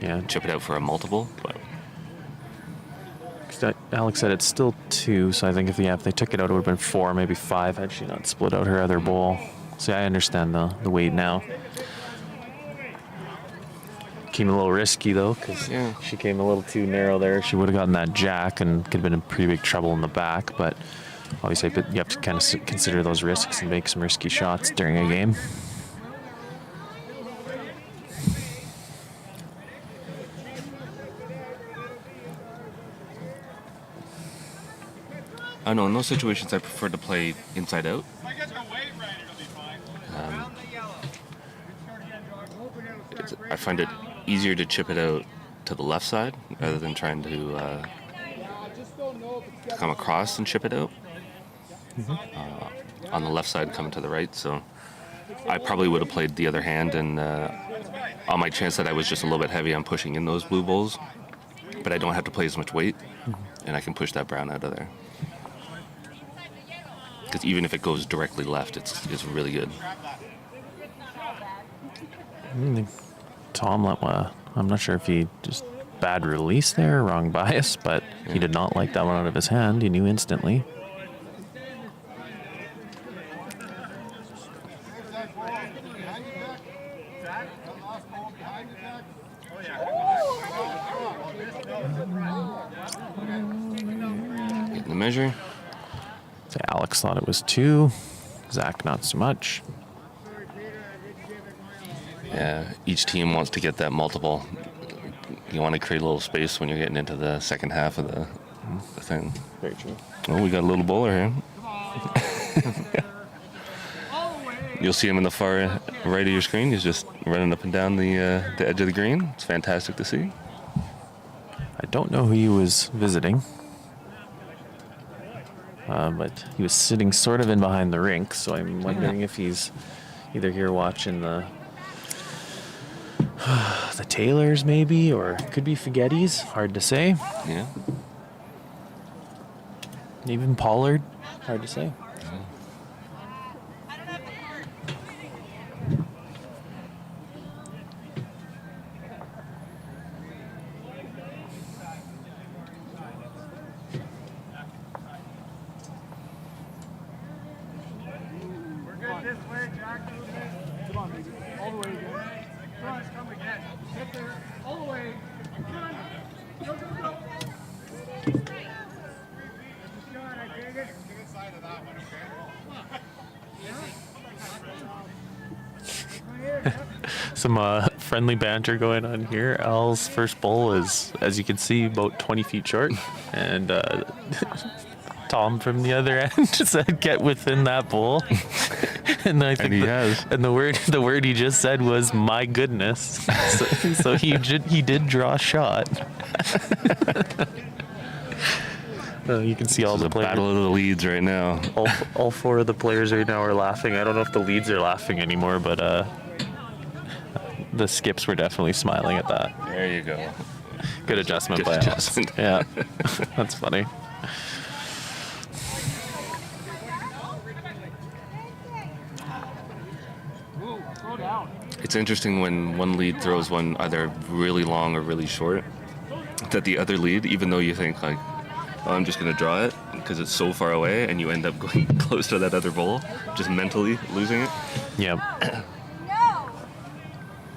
Yeah. Chip it out for a multiple. But Alex said it's still 2, so I think if they took it out, it would have been 4, maybe 5 had she not split out her other bowl. See, I understand the weight now. Came a little risky, though, because she came a little too narrow there. She would have gotten that jack and could have been in pretty big trouble in the back, but obviously you have to kind of consider those risks and make some risky shots during a game. I know in those situations I prefer to play inside out. I find it easier to chip it out to the left side rather than trying to come across and chip it out. On the left side, coming to the right. So I probably would have played the other hand, and on my chance that I was just a little bit heavy, I'm pushing in those blue bowls, but I don't have to play as much weight, and I can push that brown out of there. Because even if it goes directly left, it's really good. Tom, I'm not sure if he just bad release there, wrong bias, but he did not like that one out of his hand. He knew instantly. Getting the measure. So Alex thought it was 2. Zach not so much. Yeah, each team wants to get that multiple. You want to create a little space when you're getting into the second half of the thing. Very true. Oh, we got a little bowler here. You'll see him in the far right of your screen. He's just running up and down the edge of the green. It's fantastic to see. I don't know who he was visiting. But he was sitting sort of in behind the rink, so I'm wondering if he's either here watching the Taylors maybe, or it could be Fugedi's. Hard to say. Yeah. Even Pollard. Hard to say. This way, Jack. Come on, baby. All the way again. Cross, come again. Get there. All the way. Run. Go, go, go. Shot, I take it. Get inside of that one, okay? Some friendly banter going on here. Al's first bowl is, as you can see, about 20 feet short. And Tom from the other end said, "Get within that bowl." And I think the word he just said was "my goodness." So he did draw a shot. You can see all the players. Battle of the leads right now. All 4 of the players right now are laughing. I don't know if the leads are laughing anymore, but the skips were definitely smiling at that. There you go. Good adjustment by us. Yeah, that's funny. It's interesting when one lead throws one either really long or really short, that the other lead, even though you think like, oh, I'm just going to draw it because it's so far away, and you end up going close to that other bowl, just mentally losing it. Yep. No!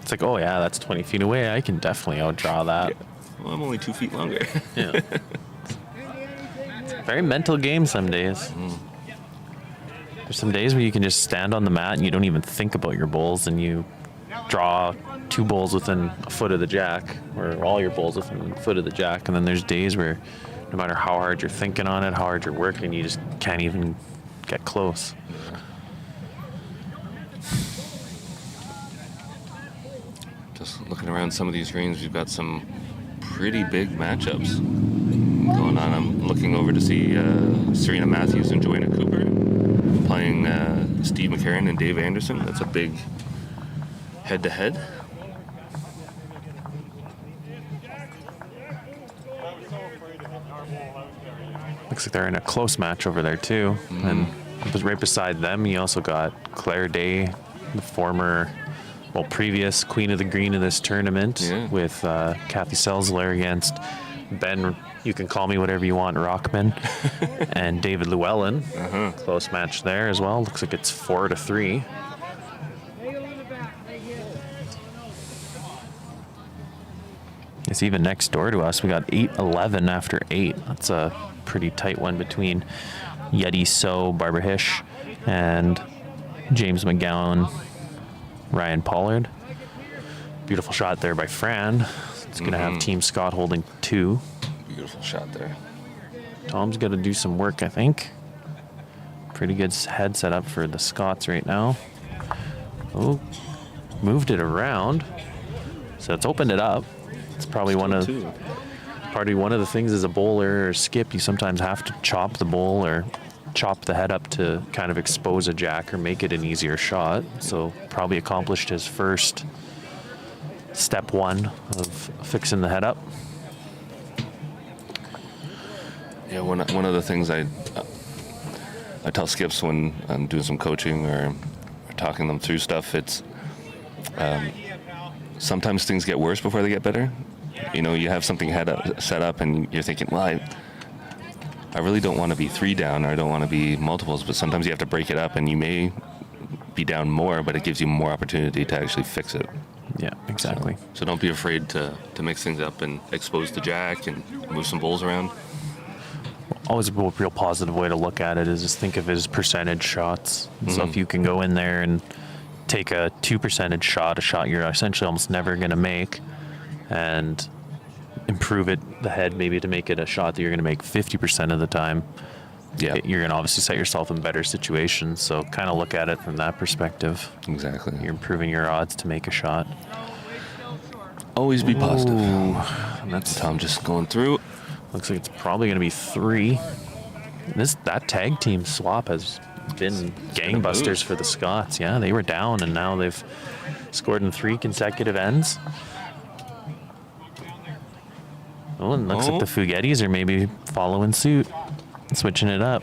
It's like, oh yeah, that's 20 feet away. I can definitely outdraw that. Well, I'm only 2 feet longer. Yeah. It's a very mental game some days. There's some days where you can just stand on the mat and you don't even think about your bowls, and you draw 2 bowls within a foot of the jack, or all your bowls within a foot of the jack. And then there's days where no matter how hard you're thinking on it, how hard you're working, you just can't even get close. Just looking around some of these greens, we've got some pretty big matchups going on. I'm looking over to see Serena Matthews and Joanna Cooper playing Steve McCarron and Dave Anderson. That's a big head-to-head. Looks like they're in a close match over there too. And right beside them, you also got Claire Day, the former, well, previous Queen of the Green in this tournament, Yeah. with Kathy Selzler against Ben, you can call me whatever you want, Rockman, and David Llewellyn. Close match there as well. Looks like it's 4-3. It's even next door to us. We got 8-11 after 8. That's a pretty tight one between Yeti So, Barbara Hish, and James McGowan, Ryan Pollard. Beautiful shot there by Fran. It's going to have Team Scott holding 2. Beautiful shot there. Tom's got to do some work, I think. Pretty good head set up for the Scots right now. Oh, moved it around. So it's opened it up. It's probably one of the things as a bowler or skip, you sometimes have to chop the bowl or chop the head up to kind of expose a jack or make it an easier shot. So probably accomplished his first step 1 of fixing the head up. Yeah, one of the things I tell skips when I'm doing some coaching or talking them through stuff, it's sometimes things get worse before they get better. You know, you have something set up and you're thinking, well, I really don't want to be 3 down, or I don't want to be multiples, but sometimes you have to break it up and you may be down more, but it gives you more opportunity to actually fix it. Yeah, exactly. So don't be afraid to mix things up and expose the jack and move some bowls around. Always a real positive way to look at it is just think of it as percentage shots. So if you can go in there and take a 2% shot, a shot you're essentially almost never going to make, and improve the head maybe to make it a shot that you're going to make 50% of the time, you're going to obviously set yourself in better situations. So kind of look at it from that perspective. Exactly. You're improving your odds to make a shot. Always be positive. And That's Tom just going through. Looks like it's probably going to be 3. That tag team swap has been gangbusters for the Scots. Yeah, they were down and now they've scored in 3 consecutive ends. Oh, and looks like the Fugedis are maybe following suit, switching it up.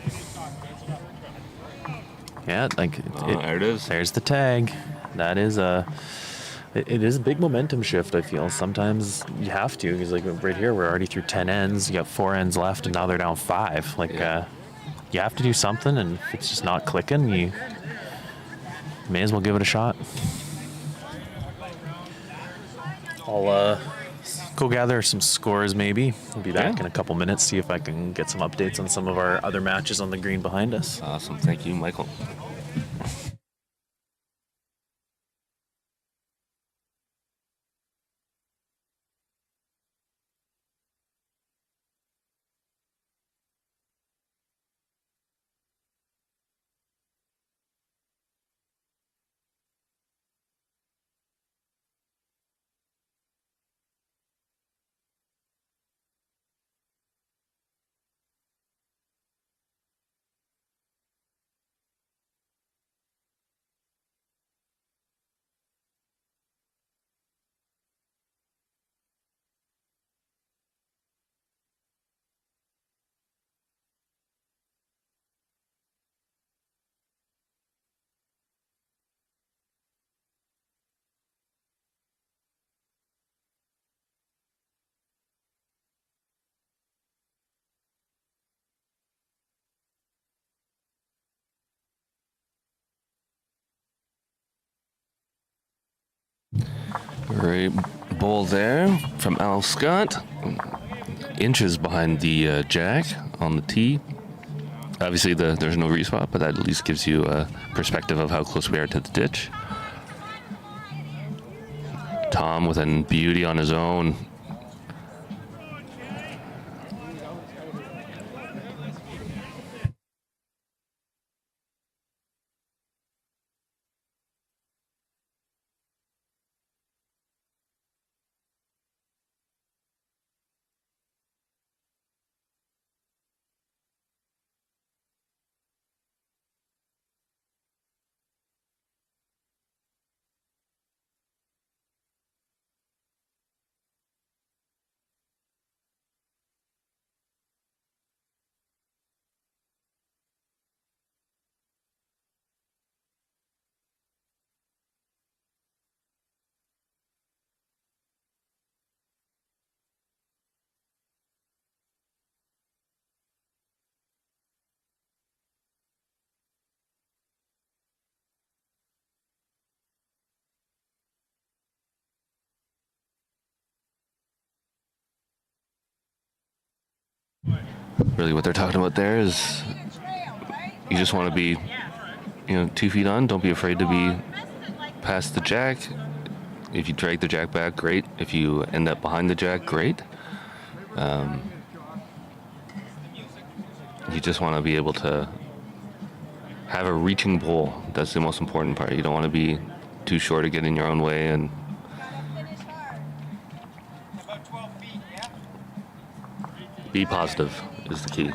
Yeah, like there it is. There's the tag. That is it is a big momentum shift, I feel. Sometimes you have to, because like right here, we're already through 10 ends. You got 4 ends left, and now they're down 5. Like, you have to do something, and if it's just not clicking, you may as well give it a shot. I'll go gather some scores maybe. I'll be back in a couple minutes, see if I can get some updates on some of our other matches on the green behind us. Awesome. Thank you, Michael. Great bowl there from Al Scott. Inches behind the jack on the tee. Obviously, there's no respot, but that at least gives you a perspective of how close we are to the ditch. Tom with a beauty on his own. Really what they're talking about there is you just want to be, 2 feet on. Don't be afraid to be past the jack. If you drag the jack back, great. If you end up behind the jack, great. You just want to be able to have a reaching bowl. That's the most important part. You don't want to be too short to get in your own way, and About 12 feet, yeah? be positive is the key.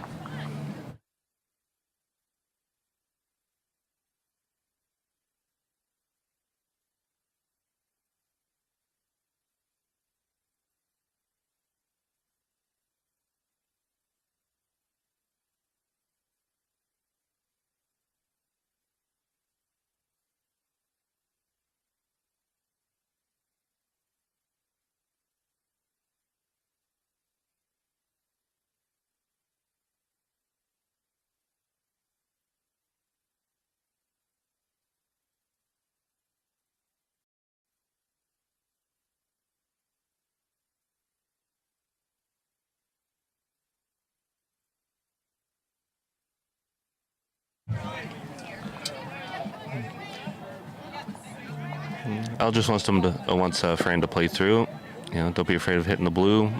Al just wants Fran to play through. Don't be afraid of hitting the blue.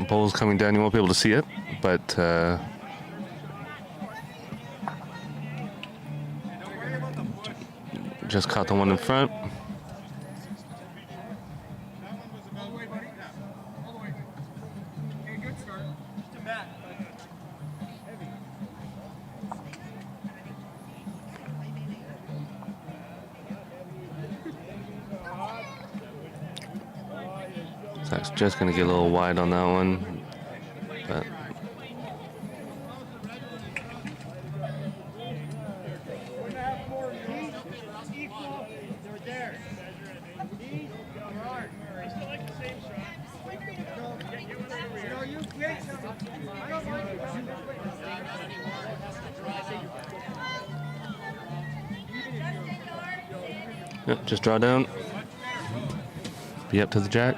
Ball's coming down. You won't be able to see it, but just caught the one in front. All the way, buddy. All the way. Okay, good start. Just a bat. Heavy. Zach's just going to get a little wide on that one. But yep, just draw down. Be up to the jack.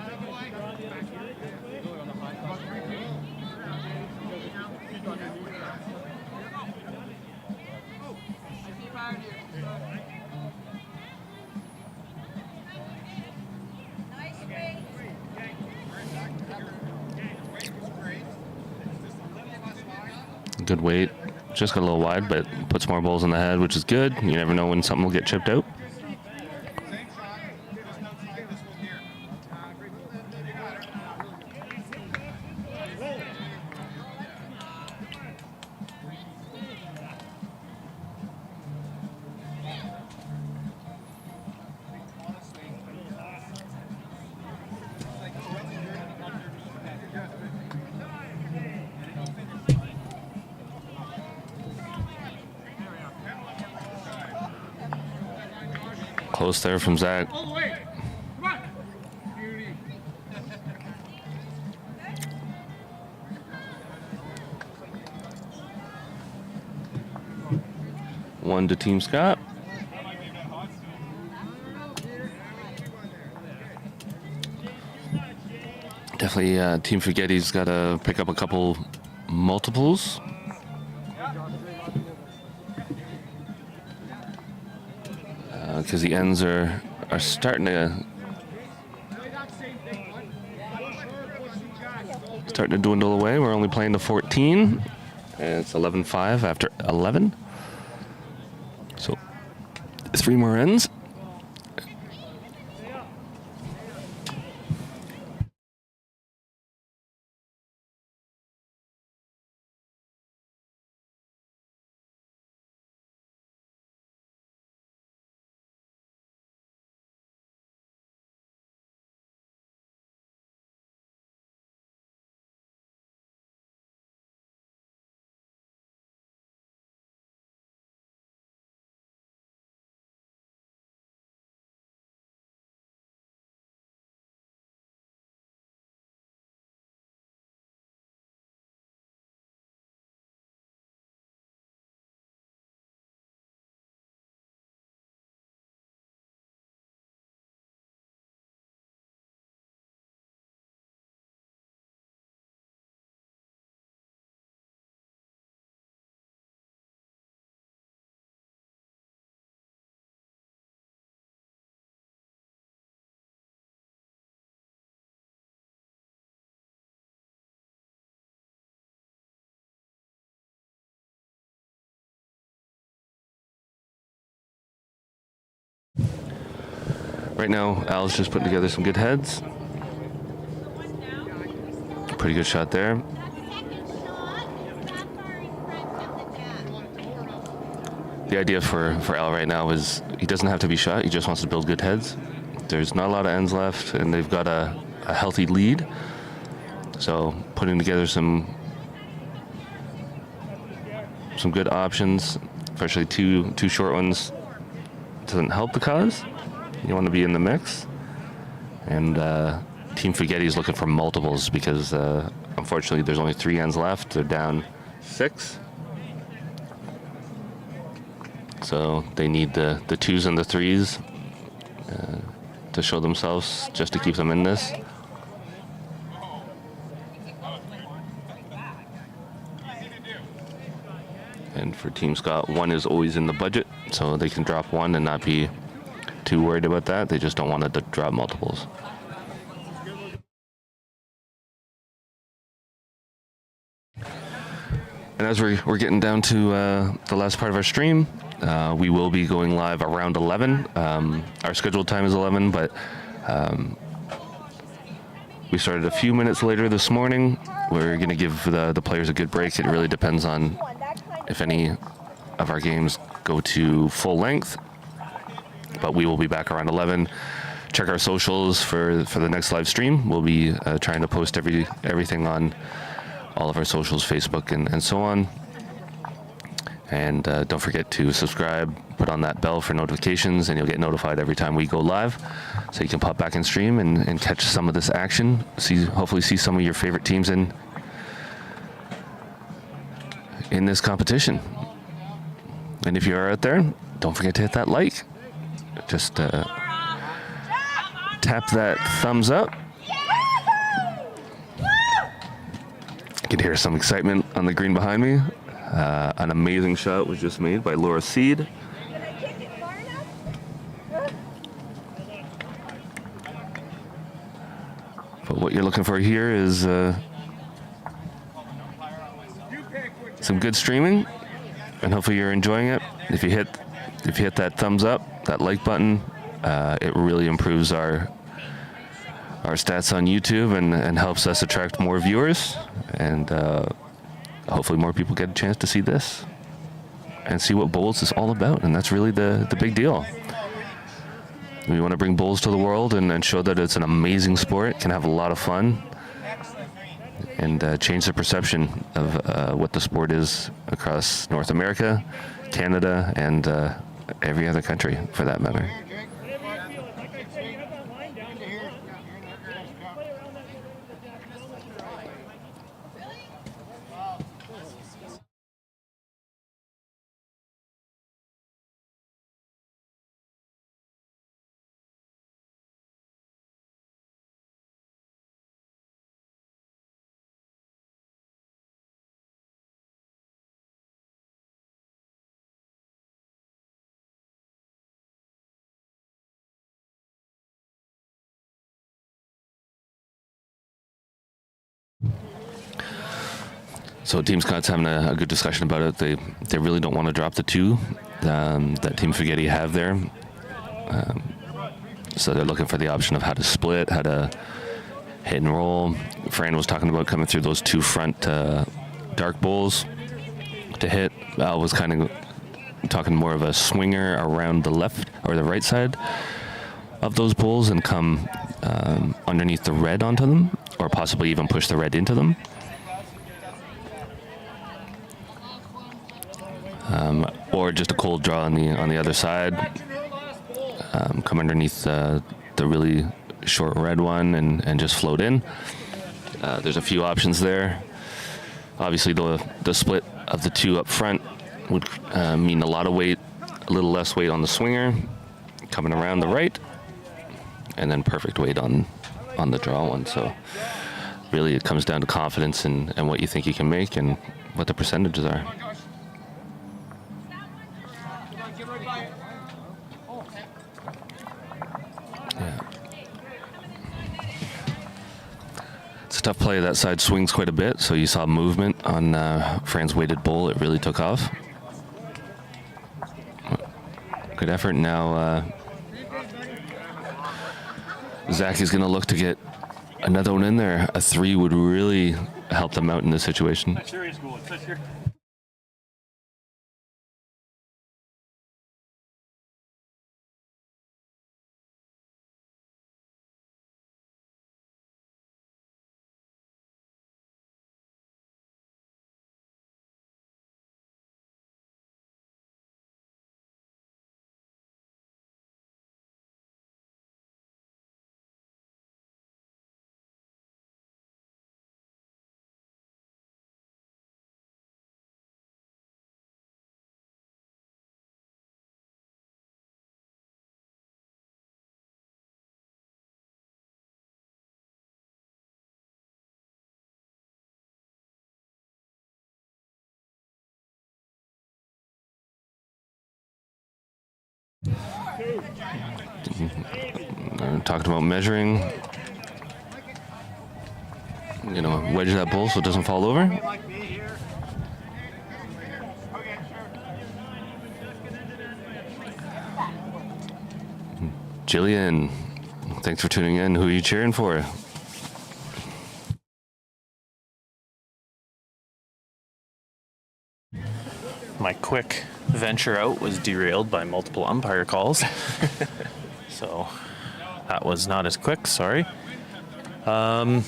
Good weight. Just got a little wide, but puts more balls in the head, which is good. You never know when something will get chipped out. Same shot, just outside this one here. Close there from Zach. All the way. Come on. Beauty. 1 to Team Scott. Definitely, Team Fugedi's got to pick up a couple multiples. Because the ends are starting to dwindle away. We're only playing to 14. And it's 11-5 after 11. So 3 more ends. Right now, Al's just putting together some good heads. Pretty good shot there. The idea for Al right now is he doesn't have to be shot. He just wants to build good heads. There's not a lot of ends left, and they've got a healthy lead. So putting together some good options, especially two short ones, doesn't help the cause. You want to be in the mix. And Team Fugedi is looking for multiples because unfortunately there's only 3 ends left. They're down 6. So they need the 2s and the 3s to show themselves just to keep them in this. And for Team Scott, 1 is always in the budget, so they can drop 1 and not be too worried about that. They just don't want to drop multiples. And as we're getting down to the last part of our stream, we will be going live around 11. Our scheduled time is 11, but we started a few minutes later this morning. We're going to give the players a good break. It really depends on if any of our games go to full length. But we will be back around 11. Check our socials for the next live stream. We'll be trying to post everything on all of our socials, Facebook and so on. And don't forget to subscribe, put on that bell for notifications, and you'll get notified every time we go live. So you can pop back in stream and catch some of this action. Hopefully see some of your favorite teams in this competition. And if you are out there, don't forget to hit that like. Just tap that thumbs up. You can hear some excitement on the green behind me. An amazing shot was just made by Laura Seed. But what you're looking for here is some good streaming, and hopefully you're enjoying it. If you hit that thumbs up, that like button, it really improves our stats on YouTube and helps us attract more viewers, and hopefully more people get a chance to see this and see what bowls is all about. And that's really the big deal. We want to bring bowls to the world and show that it's an amazing sport, can have a lot of fun, and change the perception of what the sport is across North America, Canada, and every other country for that matter. So Team Scott's having a good discussion about it. They really don't want to drop the 2 that Team Fugedi have there. So they're looking for the option of how to split, how to hit and roll. Fran was talking about coming through those 2 front dark bowls to hit. Al was kind of talking more of a swinger around the left or the right side of those bowls and come underneath the red onto them, or possibly even push the red into them. Or just a cold draw on the other side. Come underneath the really short red one and just float in. There's a few options there. Obviously, the split of the 2 up front would mean a lot of weight, a little less weight on the swinger, coming around the right, and then perfect weight on the draw one. So really it comes down to confidence and what you think you can make and what the percentages are. Yeah. It's a tough play. That side swings quite a bit, so you saw movement on Fran's weighted bowl. It really took off. Good effort. Now Zach is going to look to get another one in there. A 3 would really help them out in this situation. Talked about measuring. Wedge that bowl so it doesn't fall over. Jillian, thanks for tuning in. Who are you cheering for? My quick venture out was derailed by multiple umpire calls. So that was not as quick, sorry. So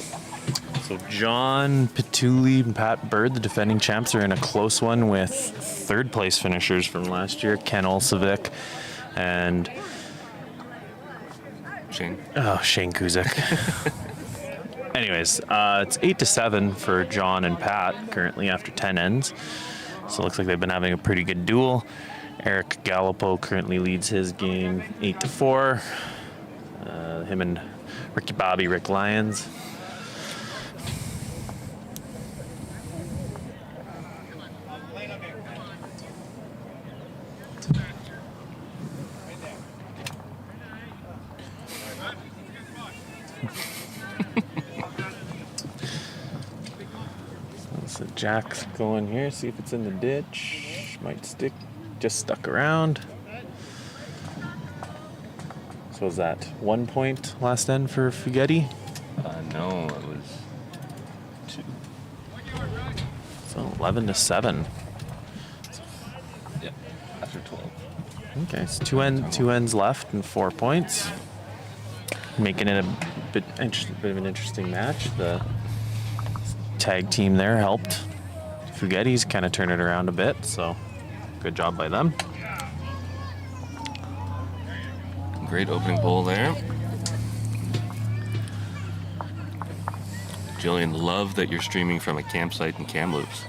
John Petuli and Pat Bird, the defending champs, are in a close one with 3rd place finishers from last year, Ken Olsevic and Shane Kuzik. Anyways, it's 8-7 for John and Pat currently after 10 ends. So it looks like they've been having a pretty good duel. Eric Gallipo currently leads his game 8-4. Him and Rick Lyons. So Jack's going here, see if it's in the ditch. Might stick, just stuck around. So was that 1 point last end for Fugedi? No, it was 2. So 11-7. Yeah, after 12. Okay, so two ends left and 4 points, making it a bit of an interesting match. The tag team there helped Fugedi's kind of turn it around a bit, so good job by them. Great opening bowl there. Jillian, love that you're streaming from a campsite in Kamloops.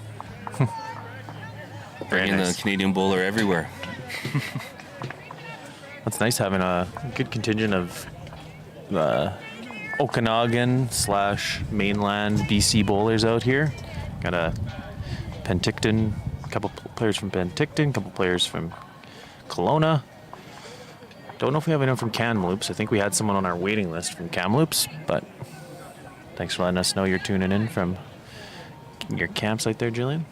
Bringing nice. the Canadian bowler everywhere. That's nice having a good contingent of Okanagan/mainland BC bowlers out here. Got a Penticton, a couple players from Penticton, a couple players from Kelowna. Don't know if we have anyone from Kamloops. I think we had someone on our waiting list from Kamloops, but thanks for letting us know you're tuning in from Your campsite there, Jillian?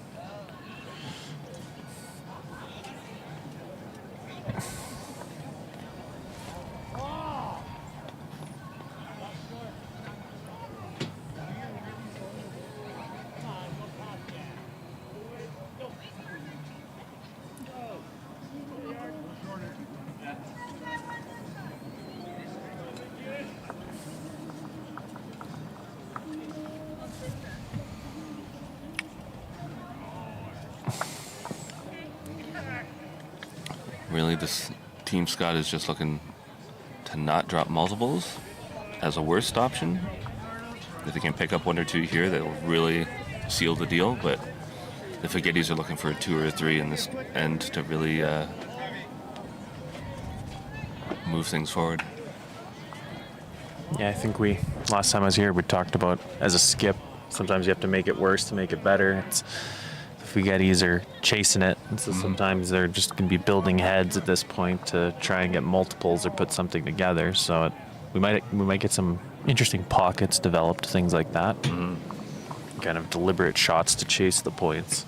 Really, this team, Scott, is just looking to not drop multiples as a worst option. If they can pick up 1 or 2 here, that'll really seal the deal. But the Fugedis are looking for a 2 or a 3 in this end to really move things forward. Yeah, I think last time I was here, we talked about as a skip, sometimes you have to make it worse to make it better. The Fugedis are chasing it, and so sometimes they're just going to be building heads at this point to try and get multiples or put something together. So we might get some interesting pockets developed, things like that. Kind of deliberate shots to chase the points.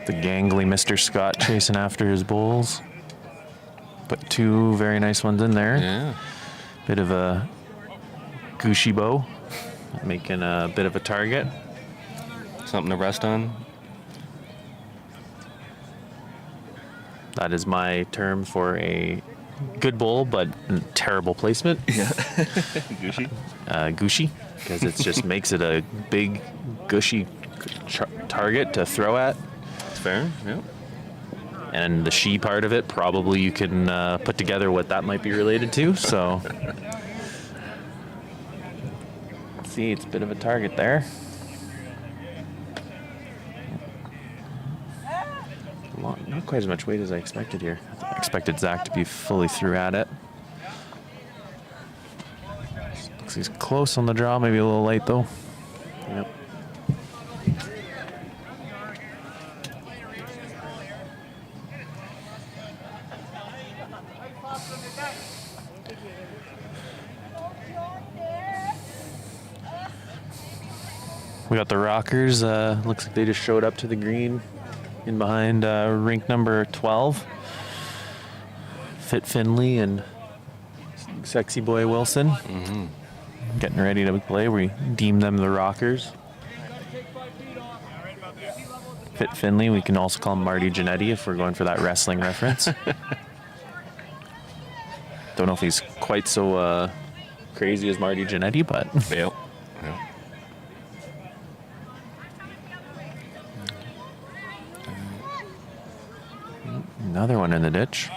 The gangly Mr. Scott chasing after his bowls. Put 2 very nice ones in there. Yeah. Bit of a gushy bow, making a bit of a target. Something to rest on. That is my term for a good bowl, but terrible placement. Yeah. Gushy. Gushy, because it just makes it a big, gushy target to throw at. That's fair. Yeah. And the she part of it, probably you can put together what that might be related to. So, see, it's a bit of a target there. Not quite as much weight as I expected here. I expected Zach to be fully through at it. Looks he's close on the draw, maybe a little late though. Yep. We got the Rockers. Looks like they just showed up to the green in behind rink number 12. Fit Finley and Sexy Boy Wilson. Getting ready to play. We deem them the Rockers. Fit Finley, we can also call him Marty Jannetty if we're going for that wrestling reference. Don't know if he's quite so crazy as Marty Jannetty, but... Yep. Yeah. Another one in the ditch.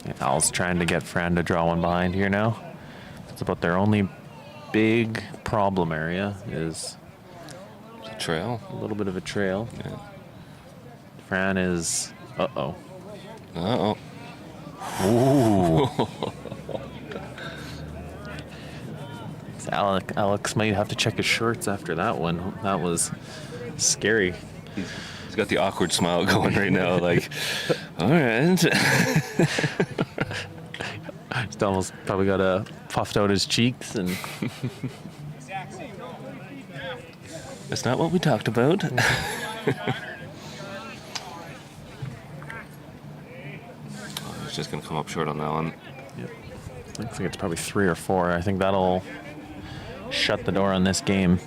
Yeah, Al's trying to get Fran to draw one behind here now. It's about their only big problem area is Trail. a little bit of a trail. Yeah. Fran is... Uh-oh. Uh-oh. Ooh. Alex might have to check his shorts after that one. That was scary. He's got the awkward smile going right now, like, all right. He's almost probably got puffed out his cheeks and... That's not what we talked about. He's just going to come up short on that one. Yep. Looks like it's probably 3 or 4. I think that'll shut the door on this game. So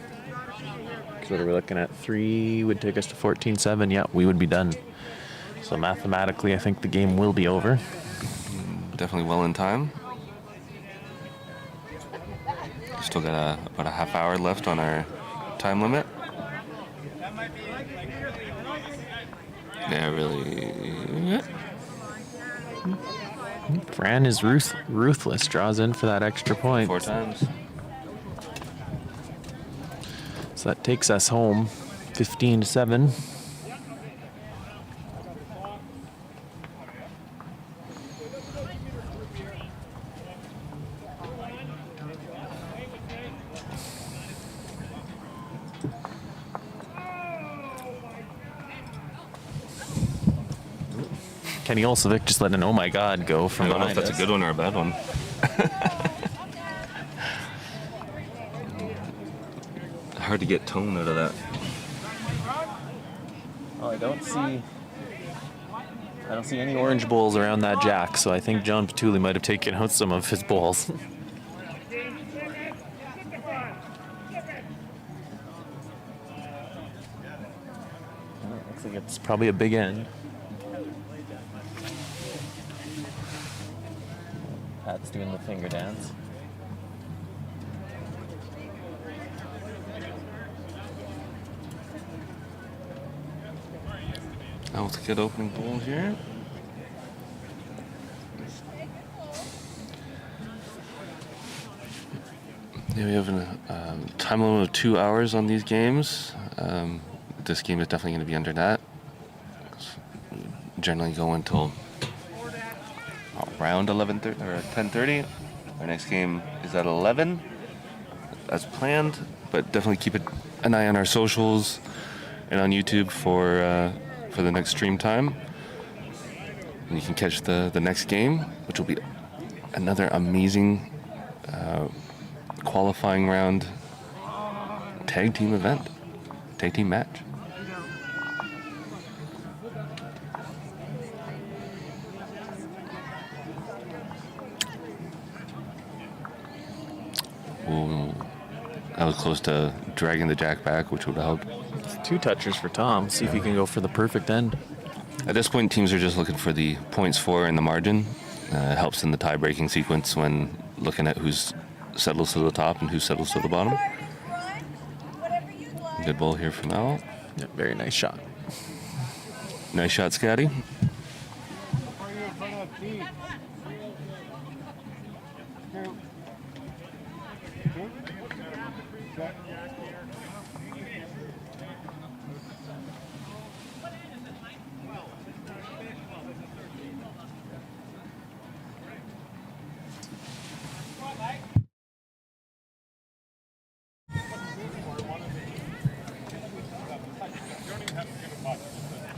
what are we looking at? 3 would take us to 14-7. Yeah, we would be done. So mathematically, I think the game will be over. Definitely well in time. Still got about a half hour left on our time limit. Yeah, really. Fran is ruthless. Draws in for that extra point. 4 times. So that takes us home 15-7. Kenny Olsovic just letting an oh my god go from I don't know if behind that's us. a good one or a bad one. Hard to get tone out of that. Oh, I don't see any orange bowls around that jack, so I think John Patulli might have taken out some of his bowls. Looks like it's probably a big end. Pat's doing the finger dance. That was a good opening bowl here. Yeah, we have a time limit of 2 hours on these games. This game is definitely going to be under that. Generally go until around 11:30 or 10:30. Our next game is at 11, as planned. But definitely keep an eye on our socials and on YouTube for the next stream time. And you can catch the next game, which will be another amazing qualifying round tag team event, tag team match. Ooh, I was close to dragging the jack back, which would have helped. 2 touchers for Tom. See if he can go for the perfect end. At this point, teams are just looking for the points for and the margin. It helps in the tie-breaking sequence when looking at who's settles to the top and who settles to the bottom. Whatever you like. Good ball here from Al. Yeah, very nice shot. Nice shot, Scotty.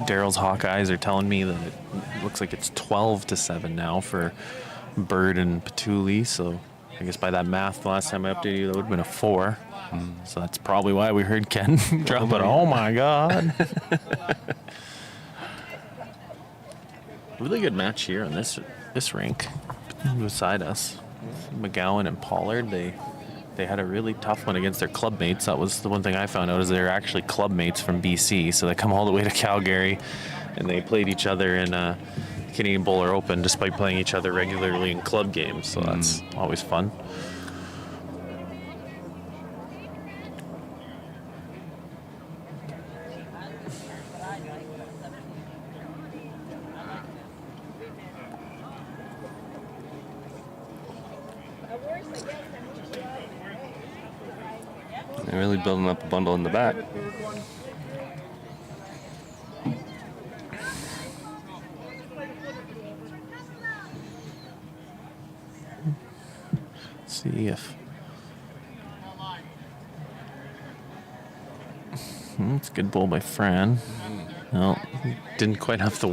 Daryl's Hawkeyes are telling me that it looks like it's 12-7 now for Bird and Patulli. So I guess by that math, the last time I updated you, that would have been a 4. So that's probably why we heard Ken drop it. Oh my God. Really good match here on this rink beside us. McGowan and Pollard, they had a really tough one against their club mates. That was the one thing I found out, is they're actually club mates from BC. So they come all the way to Calgary, and they played each other in Canadian Bowler Open despite playing each other regularly in club games. So that's always fun. They're really building up a bundle in the back. See if it's a good bowl by Fran. No, didn't quite have the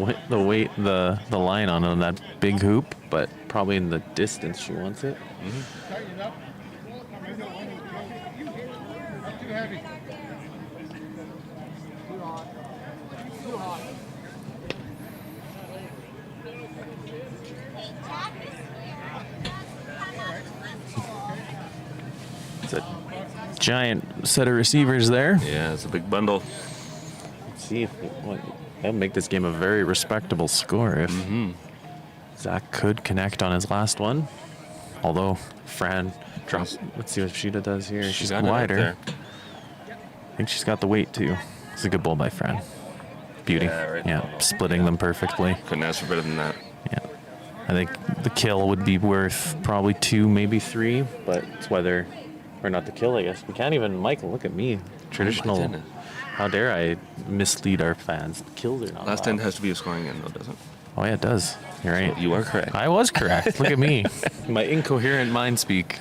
line on that big hoop, but probably in the distance she wants it. Too heavy. Too hot. It's a giant set of receivers there. Yeah, it's a big bundle. Let's see if that'll make this game a very respectable score if Zach could connect on his last one. Although Fran drops. Let's see what Sheeta does here. She's got it right wider. there. I think she's got the weight too. It's a good ball by Fran. Beauty. Yeah, right. Splitting them perfectly. Couldn't ask for better than that. Yeah. I think the kill would be worth probably 2, maybe 3, but it's whether, or not the kill, I guess. We can't even, Michael, look at me. Traditional. Oh my goodness. How dare I mislead our fans? Kills are not Last allowed. end has to be a scoring end, though, doesn't it? Oh, yeah, it does. You're right. You are correct. I was correct. Look at me. My incoherent mind speak.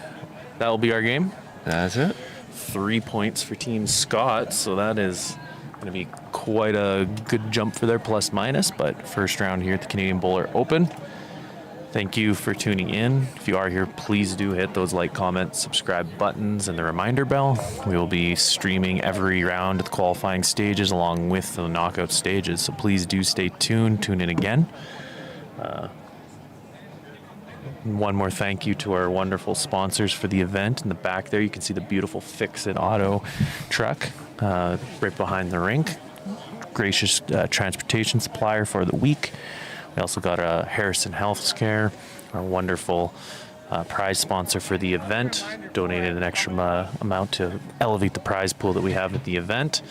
That will be our game. That's it. 3 points for Team Scott, so that is Going to be quite a good jump for their plus minus, but first round here at the Canadian Bowler Open. Thank you for tuning in. If you are here, please do hit those like, comment, subscribe buttons and the reminder bell. We will be streaming every round of the qualifying stages along with the knockout stages, so please do stay tuned. Tune in again. One more thank you to our wonderful sponsors for the event. In the back there, you can see the beautiful Fix-It Auto truck right behind the rink. Gracious transportation supplier for the week. We also got Harrison Healthcare, our wonderful prize sponsor for the event. Donated an extra amount to elevate the prize pool that we have at the event.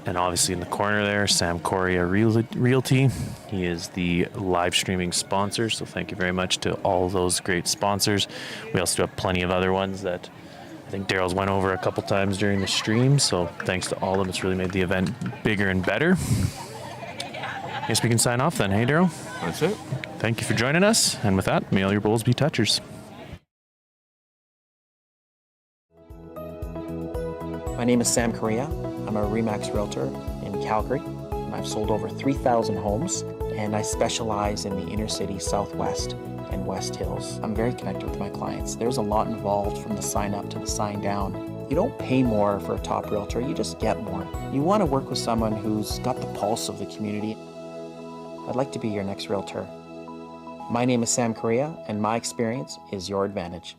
And obviously in the corner there, Sam Correa Realty. He is the live streaming sponsor, so thank you very much to all those great sponsors. We also have plenty of other ones that I think Daryl's went over a couple times during the stream, so thanks to all of them. It's really made the event bigger and better. Guess we can sign off then, hey Daryl? That's it. Thank you for joining us, and with that, may all your bowls be touchers. My name is Sam Correa. I'm a RE/MAX realtor in Calgary. I've sold over 3,000 homes, and I specialize in the inner city Southwest and West Hills. I'm very connected with my clients. There's a lot involved from the sign up to the sign down. You don't pay more for a top realtor, you just get more. You want to work with someone who's got the pulse of the community. I'd like to be your next realtor. My name is Sam Correa, and my experience is your advantage.